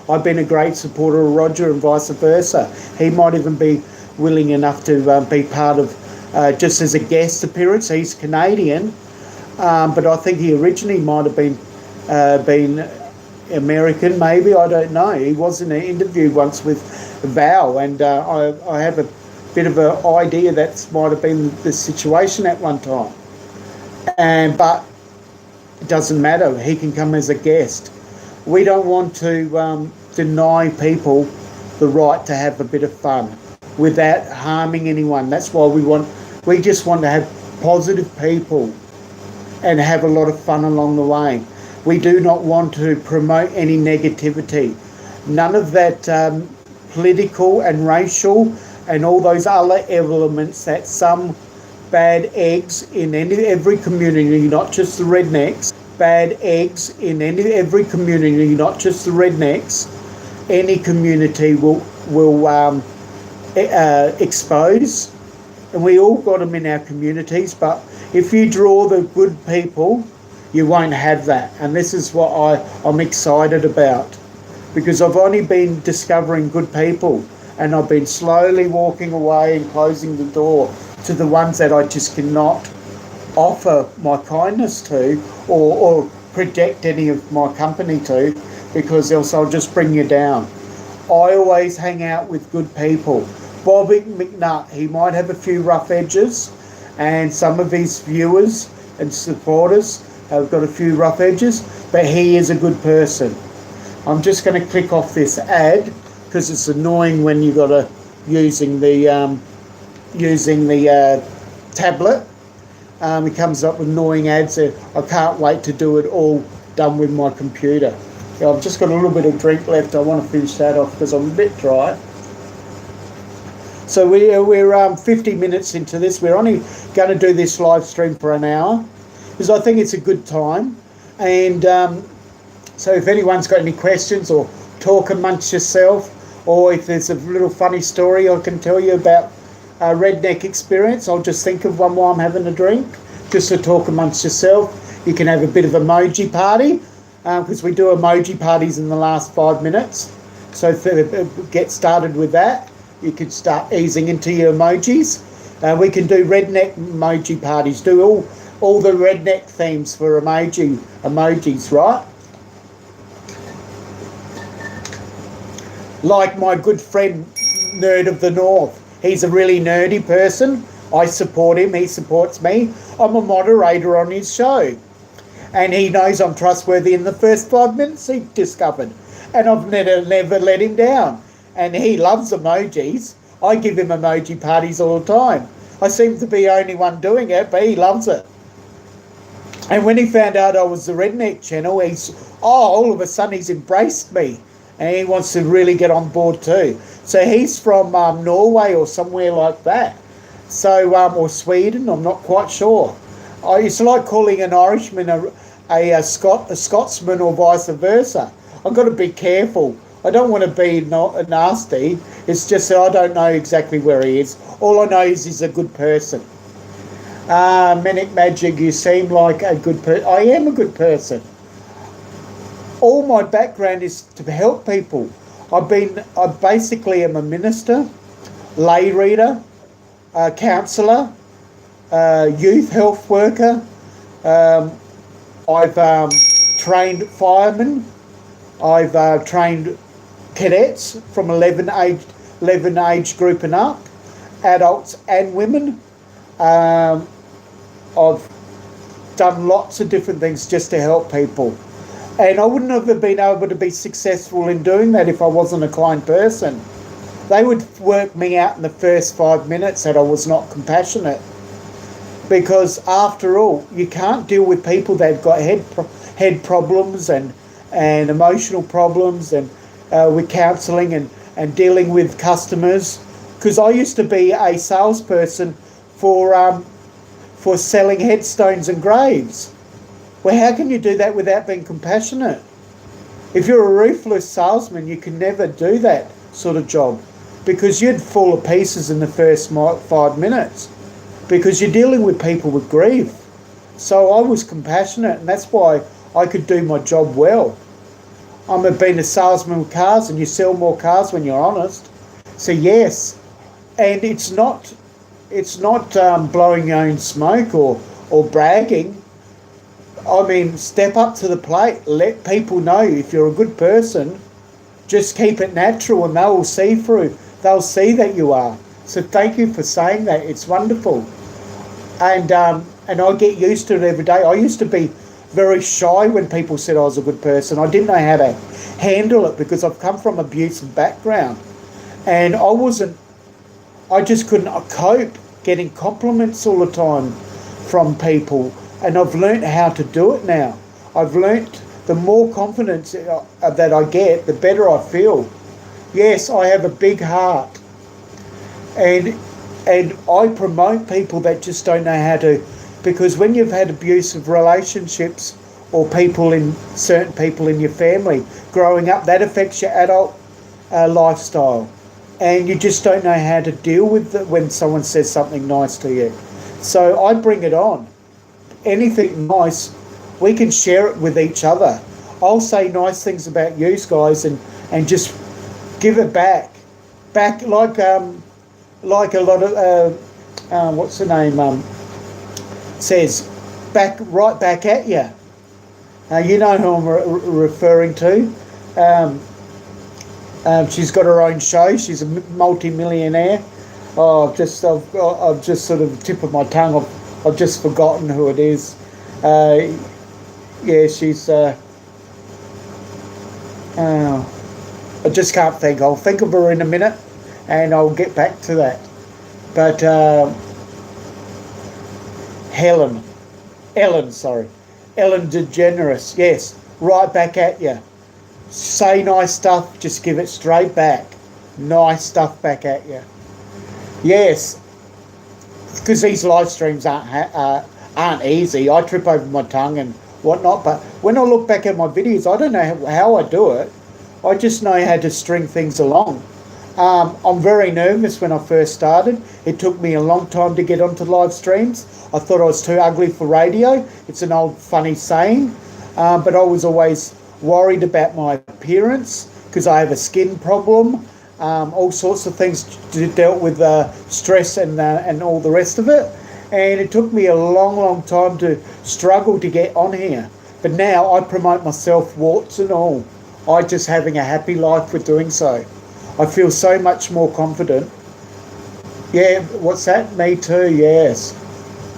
I've been a great supporter of Roger, and vice versa. He might even be willing enough to be part of, just as a guest appearance. He's Canadian, but I think he originally might have been American, maybe, I don't know. He was in an interview once with Val, and I have a bit of an idea that might have been the situation at one time. But it doesn't matter. He can come as a guest. We don't want to deny people the right to have a bit of fun without harming anyone. That's why we just want to have positive people and have a lot of fun along the way. We do not want to promote any negativity. None of that political and racial and all those other elements that some bad eggs in every community, not just the rednecks, bad eggs in every community, not just the rednecks, any community will expose. And we all got them in our communities, but if you draw the good people, you won't have that. And this is what I'm excited about, because I've only been discovering good people, and I've been slowly walking away and closing the door to the ones that I just cannot offer my kindness to or project any of my company to, because else I'll just bring you down. I always hang out with good people. Bobby McNutt, he might have a few rough edges, and some of his viewers and supporters have got a few rough edges, but he is a good person. I'm just going to click off this ad because it's annoying when you got to using the tablet. It comes up with annoying ads. I can't wait to do it all done with my computer. Yeah, I've just got a little bit of drink left. I want to finish that off because I'm a bit dry. So we're 50 minutes into this. We're only going to do this live stream for an hour because I think it's a good time. And so if anyone's got any questions or talk amongst yourself, or if there's a little funny story I can tell you about a redneck experience, I'll just think of one while I'm having a drink, just to talk amongst yourself. You can have a bit of emoji party, because we do emoji parties in the last 5 minutes. So get started with that. You can start easing into your emojis. We can do redneck emoji parties, do all the redneck themes for emojis, right? Like my good friend Nerd of the North. He's a really nerdy person. I support him. He supports me. I'm a moderator on his show. And he knows I'm trustworthy in the first 5 minutes he discovered. And I've never let him down. And he loves emojis. I give him emoji parties all the time. I seem to be the only one doing it, but he loves it. And when he found out I was the Redneck channel, all of a sudden he's embraced me. And he wants to really get on board too. So he's from Norway or somewhere like that. So, or Sweden, I'm not quite sure. It's like calling an Irishman a Scotsman or vice versa. I've got to be careful. I don't want to be not nasty. It's just that I don't know exactly where he is. All I know is he's a good person. Manic Magic, you seem like a good person. I am a good person. All my background is to help people. I basically am a minister, lay reader, counsellor, youth health worker. I've trained firemen. I've trained cadets from 11 age group and up, adults and women. I've done lots of different things just to help people. And I wouldn't have been able to be successful in doing that if I wasn't a kind person. They would work me out in the first 5 minutes that I was not compassionate. Because after all, you can't deal with people that have got head problems and emotional problems and with counselling and dealing with customers. Because I used to be a salesperson for selling headstones and graves. Well, how can you do that without being compassionate? If you're a ruthless salesman, you can never do that sort of job because you'd fall to pieces in the first 5 minutes because you're dealing with people with grief. So I was compassionate, and that's why I could do my job well. I've been a salesman with cars, and you sell more cars when you're honest. So yes, and it's not blowing your own smoke or bragging. I mean, step up to the plate. Let people know if you're a good person. Just keep it natural, and they will see through. They'll see that you are. So thank you for saying that. It's wonderful, and I get used to it every day. I used to be very shy when people said I was a good person. I didn't know how to handle it because I've come from abusive background, and I just couldn't cope getting compliments all the time from people. And I've learnt how to do it now. I've learnt the more confidence that I get, the better I feel. Yes, I have a big heart. And I promote people that just don't know how to, because when you've had abusive relationships or certain people in your family growing up, that affects your adult lifestyle. And you just don't know how to deal with it when someone says something nice to you. So I bring it on. Anything nice, we can share it with each other. I'll say nice things about you guys and just give it back like a lot of what's the name says, right back at you. You know who I'm referring to. She's got her own show. She's a multi-millionaire. I've just sort of tip of my tongue. I've just forgotten who it is. Yeah, she's... I just can't think. I'll think of her in a minute and I'll get back to that. But Ellen DeGeneres, yes, right back at you. Say nice stuff, just give it straight back. Nice stuff back at you. Yes. Because these live streams aren't easy. I trip over my tongue and whatnot, but when I look back at my videos, I don't know how I do it. I just know how to string things along. I'm very nervous when I first started. It took me a long time to get onto live streams. I thought I was too ugly for radio. It's an old funny saying, but I was always worried about my appearance because I have a skin problem. All sorts of things dealt with stress and all the rest of it. And it took me a long time to struggle to get on here. But now I promote myself, warts and all. I'm just having a happy life with doing so. I feel so much more confident. Yeah, what's that? Me too, yes.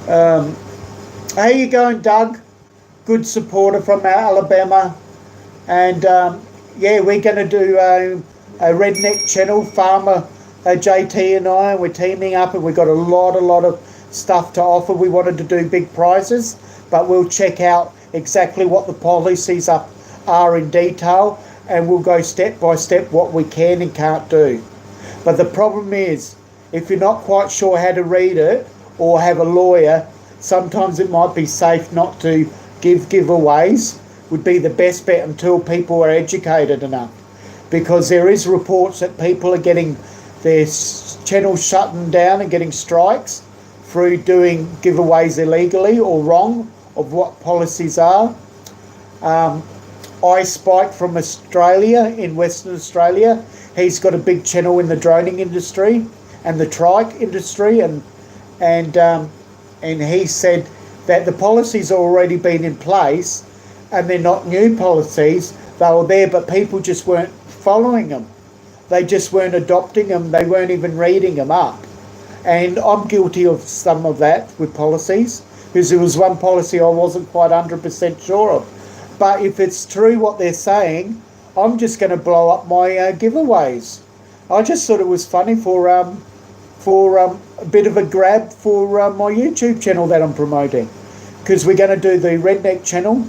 How you going, Doug? Good supporter from Alabama. And yeah, we're going to do a redneck channel, Farmer JT and I, and we're teaming up, and we've got a lot of stuff to offer. We wanted to do big prizes, but we'll check out exactly what the policies are in detail, and we'll go step by step what we can and can't do. But the problem is, if you're not quite sure how to read it or have a lawyer, sometimes it might be safe not to give giveaways would be the best bet until people are educated enough, because there is reports that people are getting their channels shutting down and getting strikes through doing giveaways illegally or wrong of what policies are. Spike from Australia, in Western Australia, he's got a big channel in the droning industry and the trike industry, and he said that the policies have already been in place and they're not new policies. They were there, but people just weren't following them. They just weren't adopting them. They weren't even reading them up. And I'm guilty of some of that with policies, because there was one policy I wasn't quite 100% sure of. But if it's true what they're saying, I'm just going to blow up my giveaways. I just thought it was funny for a bit of a grab for my YouTube channel that I'm promoting, because we're going to do the Redneck channel,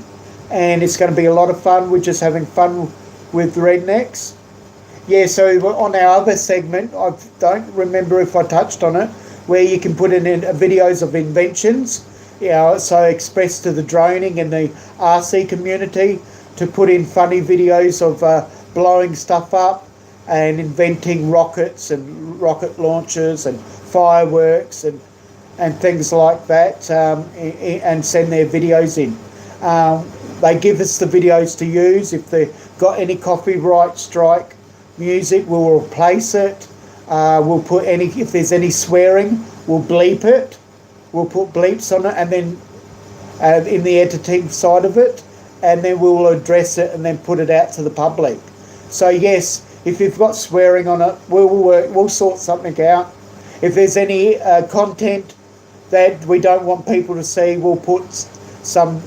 and it's going to be a lot of fun. We're just having fun with rednecks. Yeah, so on our other segment, I don't remember if I touched on it, where you can put in videos of inventions, so expressed to the droning and the RC community, to put in funny videos of blowing stuff up and inventing rockets and rocket launchers and fireworks and things like that, and send their videos in. They give us the videos to use. If they've got any copyright strike music, we'll replace it. We'll put if there's any swearing, we'll bleep it. We'll put bleeps on it, and then in the editing side of it, and then we'll address it and then put it out to the public. So yes, if you've got swearing on it, we'll sort something out. If there's any content that we don't want people to see, we'll put some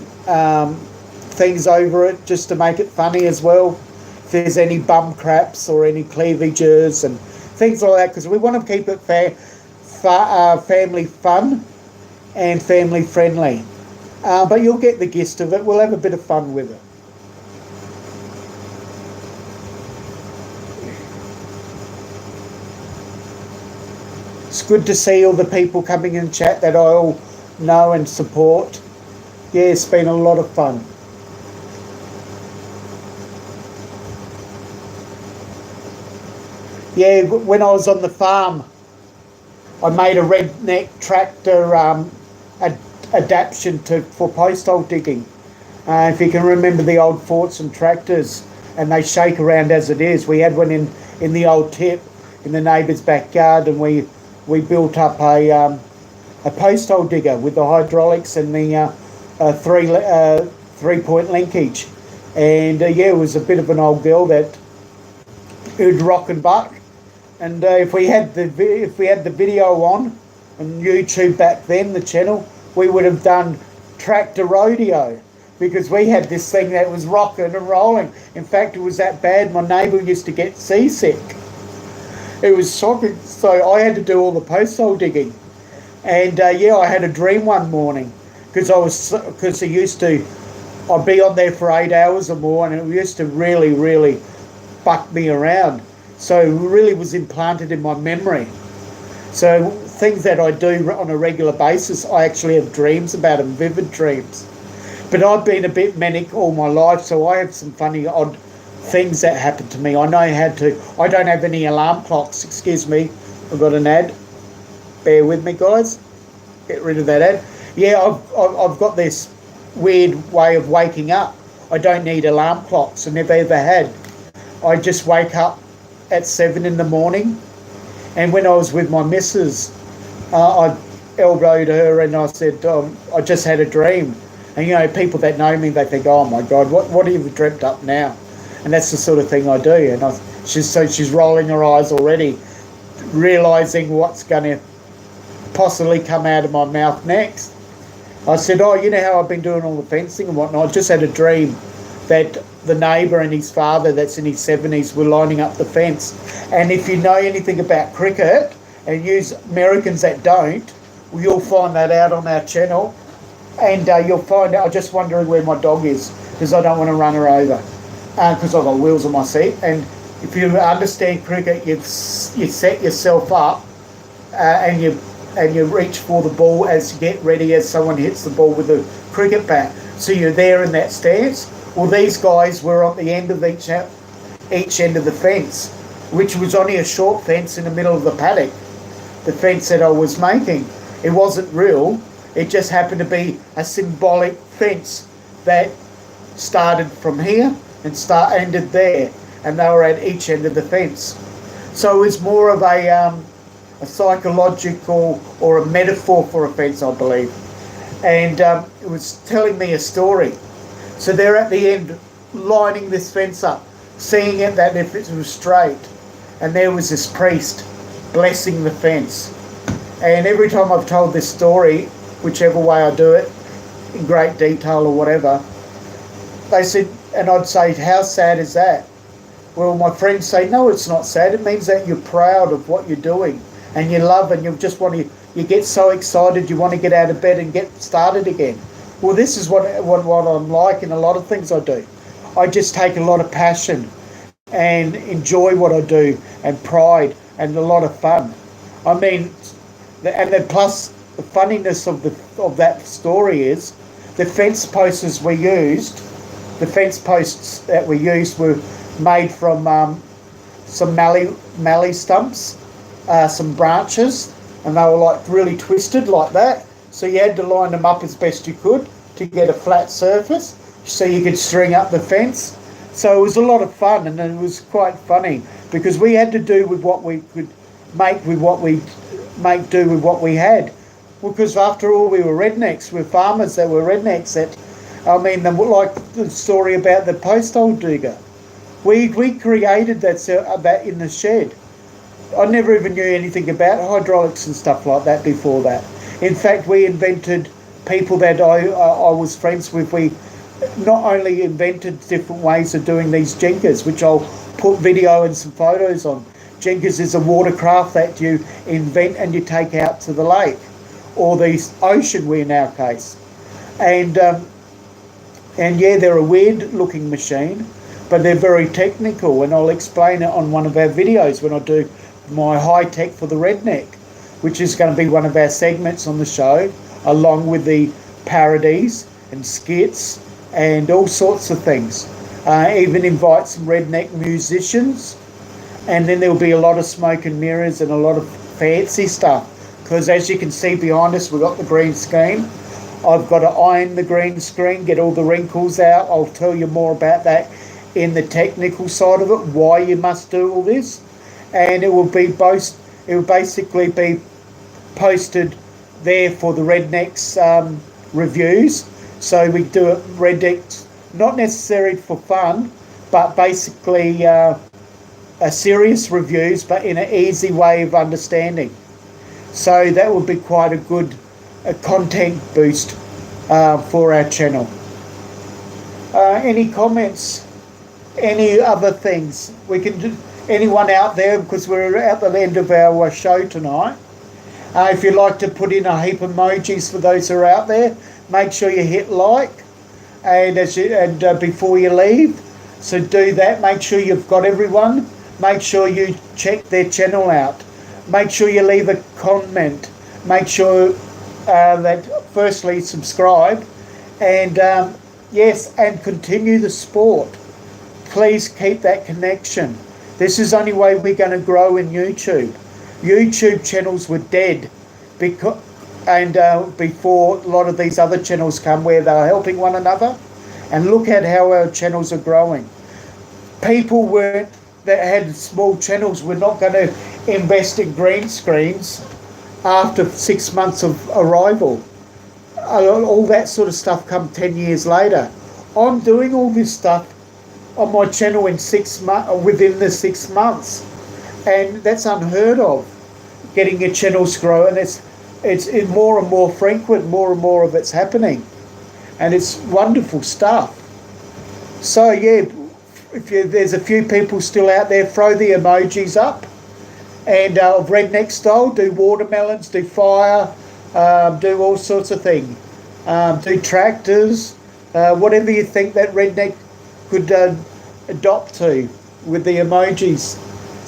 things over it just to make it funny as well. If there's any bum craps or any cleavages and things like that, because we want to keep it family fun and family friendly. But you'll get the gist of it. We'll have a bit of fun with it. It's good to see all the people coming in chat that I all know and support. Yeah, it's been a lot of fun. Yeah, when I was on the farm, I made a redneck tractor adaptation for post-hole digging. If you can remember the old forts and tractors, and they shake around as it is. We had one in the old tip in the neighbour's backyard, and we built up a post-hole digger with the hydraulics and the three-point linkage. And yeah, it was a bit of an old girl that would rock and buck. And if we had the video on YouTube back then, the channel, we would have done tractor rodeo, because we had this thing that was rocking and rolling. In fact, it was that bad, my neighbour used to get seasick. It was shocking. So I had to do all the post-hole digging. And yeah, I had a dream one morning, because I'd be on there for 8 hours or more, and it used to really, really buck me around. So it really was implanted in my memory. So things that I do on a regular basis, I actually have dreams about them, vivid dreams. But I've been a bit manic all my life, so I have some funny, odd things that happen to me. I know how to. I don't have any alarm clocks. Excuse me, I've got an ad. Bear with me, guys. Get rid of that ad. Yeah, I've got this weird way of waking up. I don't need alarm clocks. I never ever had. I just wake up at 7 in the morning, and when I was with my missus, I elbowed her and I said, I just had a dream. And you know, people that know me, they think, oh my God, what have you dreamt up now? And that's the sort of thing I do. And she's rolling her eyes already, realising what's going to possibly come out of my mouth next. I said, oh, you know how I've been doing all the fencing and whatnot? I just had a dream that the neighbour and his father, that's in his 70s, were lining up the fence. And if you know anything about cricket, and use Americans that don't, you'll find that out on our channel. And you'll find out. I'm just wondering where my dog is, because I don't want to run her over, because I've got wheels on my seat. And if you understand cricket, you set yourself up, and you reach for the ball as you get ready as someone hits the ball with a cricket bat. So you're there in that stance. Well, these guys were at the end of each end of the fence, which was only a short fence in the middle of the paddock. The fence that I was making, it wasn't real. It just happened to be a symbolic fence that started from here and ended there, and they were at each end of the fence. So it was more of a psychological or a metaphor for a fence, I believe. And it was telling me a story. So they're at the end lining this fence up, seeing it that if it was straight, and there was this priest blessing the fence. And every time I've told this story, whichever way I do it, in great detail or whatever, they said, and I'd say, how sad is that? Well, my friends say, no, it's not sad. It means that you're proud of what you're doing and you love, and you just want to, you get so excited you want to get out of bed and get started again. Well, this is what I'm like in a lot of things I do. I just take a lot of passion and enjoy what I do, and pride and a lot of fun. I mean, and then plus the funniness of that story is the fence posts we used. The fence posts that we used were made from some mallee stumps, some branches, and they were like really twisted like that. So you had to line them up as best you could to get a flat surface so you could string up the fence. So it was a lot of fun, and it was quite funny because we had to do with what we could make with what we do with what we had. Because after all, we were rednecks, we're farmers that were rednecks. That, I mean, like the story about the posthole digger. We created that in the shed. I never even knew anything about hydraulics and stuff like that before that. In fact, we invented, people that I was friends with, we not only invented different ways of doing these jenkers, which I'll put video and some photos on. Jenkers is a watercraft that you invent and you take out to the lake, or the ocean in our case. And yeah, they're a weird looking machine, but they're very technical, and I'll explain it on one of our videos when I do my high tech for the redneck, which is going to be one of our segments on the show, along with the parodies and skits and all sorts of things. Even invite some redneck musicians, and then there'll be a lot of smoke and mirrors and a lot of fancy stuff, because as you can see behind us, we've got the green screen. I've got to iron the green screen, get all the wrinkles out. I'll tell you more about that in the technical side of it, why you must do all this. And it will basically be posted there for the Rednecks reviews. So we do it Rednecks, not necessarily for fun, but basically a serious reviews, but in an easy way of understanding. So that would be quite a good content boost for our channel. Any comments? Any other things we can do? Anyone out there, because we're at the end of our show tonight. If you'd like to put in a heap of emojis for those who are out there, make sure you hit like, and before you leave. So do that. Make sure you've got everyone. Make sure you check their channel out. Make sure you leave a comment. Make sure that firstly subscribe, and yes, and continue the sport. Please keep that connection. This is the only way we're going to grow in YouTube. YouTube channels were dead before a lot of these other channels come, where they're helping one another. And look at how our channels are growing. People that had small channels were not going to invest in green screens after 6 months of arrival. All that sort of stuff come 10 years later. I'm doing all this stuff on my channel in 6 months, within the 6 months, and that's unheard of. Getting your channels grow, and it's more and more frequent, more and more of it's happening, and it's wonderful stuff. So yeah, there's a few people still out there, throw the emojis up, and redneck style, do watermelons, do fire, do all sorts of things, do tractors, whatever you think that redneck could adopt to with the emojis.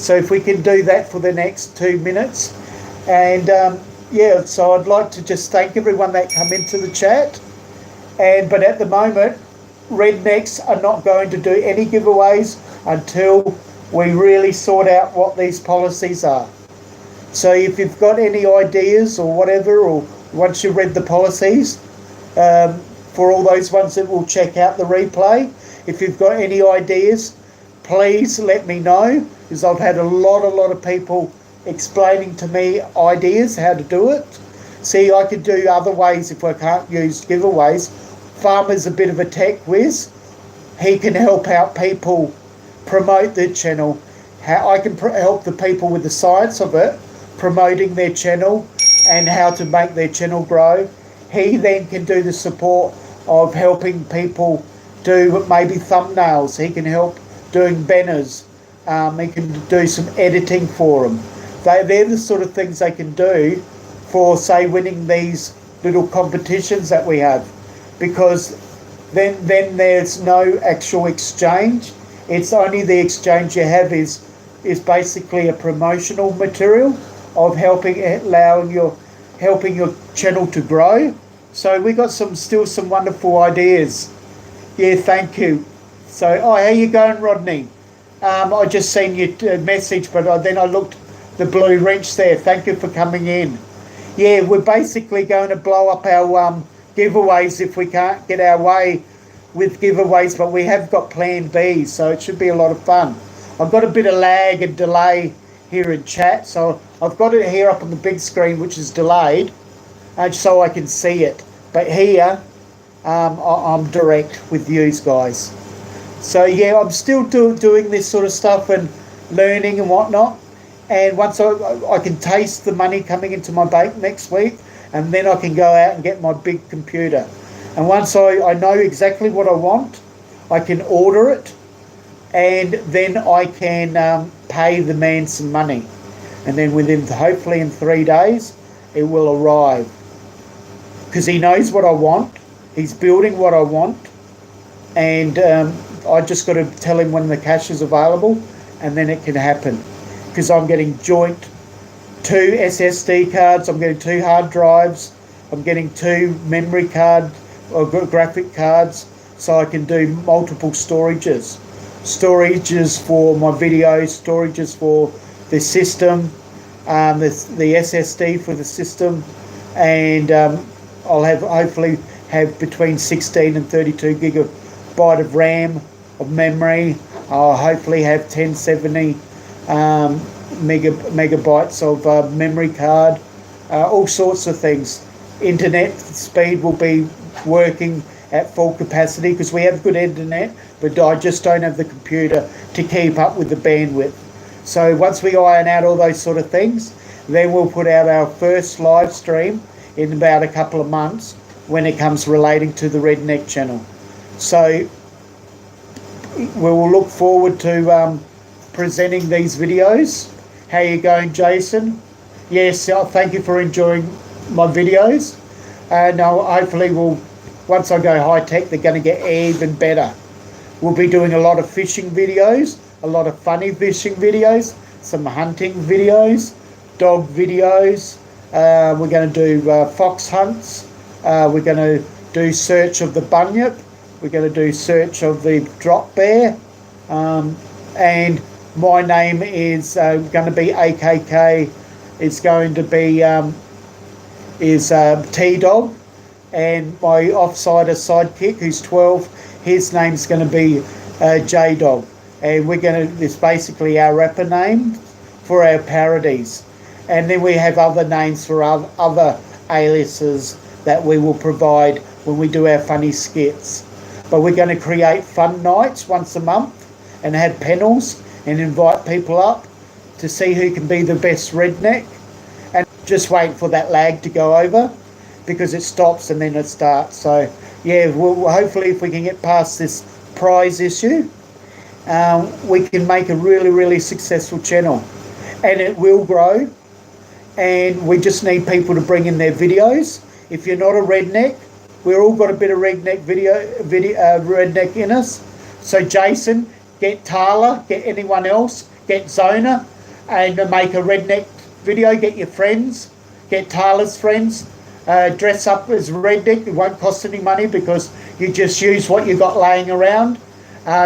So if we can do that for the next 2 minutes. And yeah, so I'd like to just thank everyone that come into the chat, But at the moment, rednecks are not going to do any giveaways until we really sort out what these policies are. So if you've got any ideas or whatever, or once you've read the policies, for all those ones that will check out the replay, if you've got any ideas, please let me know, because I've had a lot of people explaining to me ideas how to do it. See, I could do other ways if I can't use giveaways. Farmer's a bit of a tech whiz. He can help out people promote their channel. How I can help the people with the science of it, promoting their channel and how to make their channel grow. He then can do the support of helping people do maybe thumbnails. He can help doing banners. He can do some editing for them. They're the sort of things they can do for, say, winning these little competitions that we have, because then there's no actual exchange. It's only the exchange you have is basically a promotional material of helping your channel to grow. So we got still some wonderful ideas. Yeah, thank you. So, how you going, Rodney? I just seen your message, but then I looked the blue wrench there. Thank you for coming in. Yeah, we're basically going to blow up our giveaways if we can't get our way with giveaways, but we have got plan B, so it should be a lot of fun. I've got a bit of lag and delay here in chat, so I've got it here up on the big screen, which is delayed, so I can see it. But here, I'm direct with you guys. So yeah, I'm still doing this sort of stuff and learning and whatnot. And once I can taste the money coming into my bank next week, and then I can go out and get my big computer. And once I know exactly what I want, I can order it, and then I can pay the man some money. And then hopefully in 3 days, it will arrive. Because he knows what I want, he's building what I want, and I just got to tell him when the cash is available, and then it can happen. Because I'm getting joint 2 SSD cards, I'm getting 2 hard drives, I'm getting 2 memory card or graphic cards, so I can do multiple storages. Storages for my videos, storages for the system, the SSD for the system, and I'll hopefully have between 16 and 32 gigabyte of RAM, of memory. I'll hopefully have 1070 megabytes of memory card, all sorts of things. Internet speed will be working at full capacity because we have good internet, but I just don't have the computer to keep up with the bandwidth. So once we iron out all those sort of things, then we'll put out our first live stream in about a couple of months when it comes relating to the Redneck channel. So we will look forward to presenting these videos. How you going, Jason? Yes, thank you for enjoying my videos. And hopefully once I go high tech, they're going to get even better. We'll be doing a lot of fishing videos, a lot of funny fishing videos, some hunting videos, dog videos. We're going to do fox hunts. We're going to do search of the bunyip. We're going to do search of the drop bear. And my name is going to be AKK. It's going to be T.DAWG. And my offsider sidekick, who's 12, his name's going to be J.DAWG. And it's basically our rapper name for our parodies. And then we have other names for other aliases that we will provide when we do our funny skits. But we're going to create fun nights once a month and have panels and invite people up to see who can be the best redneck. And just wait for that lag to go over, because it stops and then it starts. So yeah, hopefully if we can get past this prize issue, we can make a really, really successful channel. And it will grow. And we just need people to bring in their videos. If you're not a redneck, we've all got a bit of redneck redneck in us. So Jason, get Tala, get anyone else, get Zona, and make a redneck video. Get your friends, get Tala's friends, dress up as redneck. It won't cost any money because you just use what you got laying around.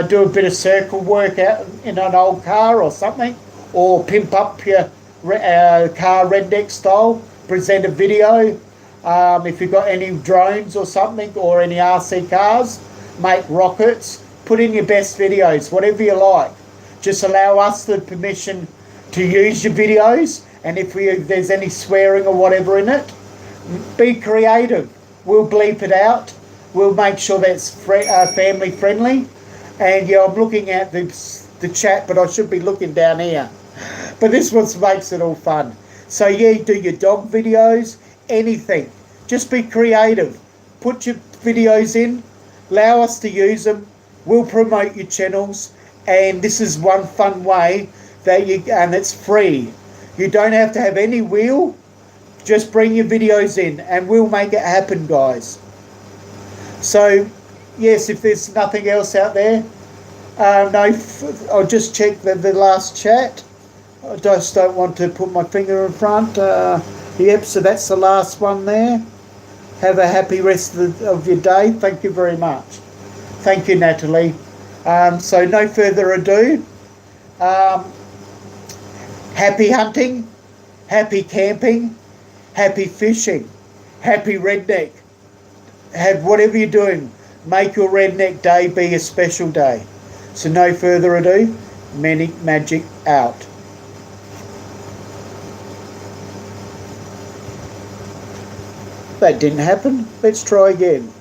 Do a bit of circle work out in an old car or something, or pimp up your car redneck style. Present a video. If you've got any drones or something, or any RC cars, make rockets. Put in your best videos, whatever you like. Just allow us the permission to use your videos, and if there's any swearing or whatever in it, be creative. We'll bleep it out. We'll make sure that's family friendly. And yeah, I'm looking at the chat, but I should be looking down here. But this what makes it all fun. So yeah, do your dog videos, anything. Just be creative. Put your videos in. Allow us to use them. We'll promote your channels. And this is one fun way that and it's free. You don't have to have any wheel. Just bring your videos in and we'll make it happen, guys. So, yes, if there's nothing else out there, no, I'll just check the last chat. I just don't want to put my finger in front. Yep, so that's the last one there. Have a happy rest of your day. Thank you very much. Thank you, Natalie. So no further ado. Happy hunting, happy camping, happy fishing, happy redneck. Have whatever you're doing, make your redneck day be a special day. So no further ado, MANIC Magic out. That didn't happen. Let's try again.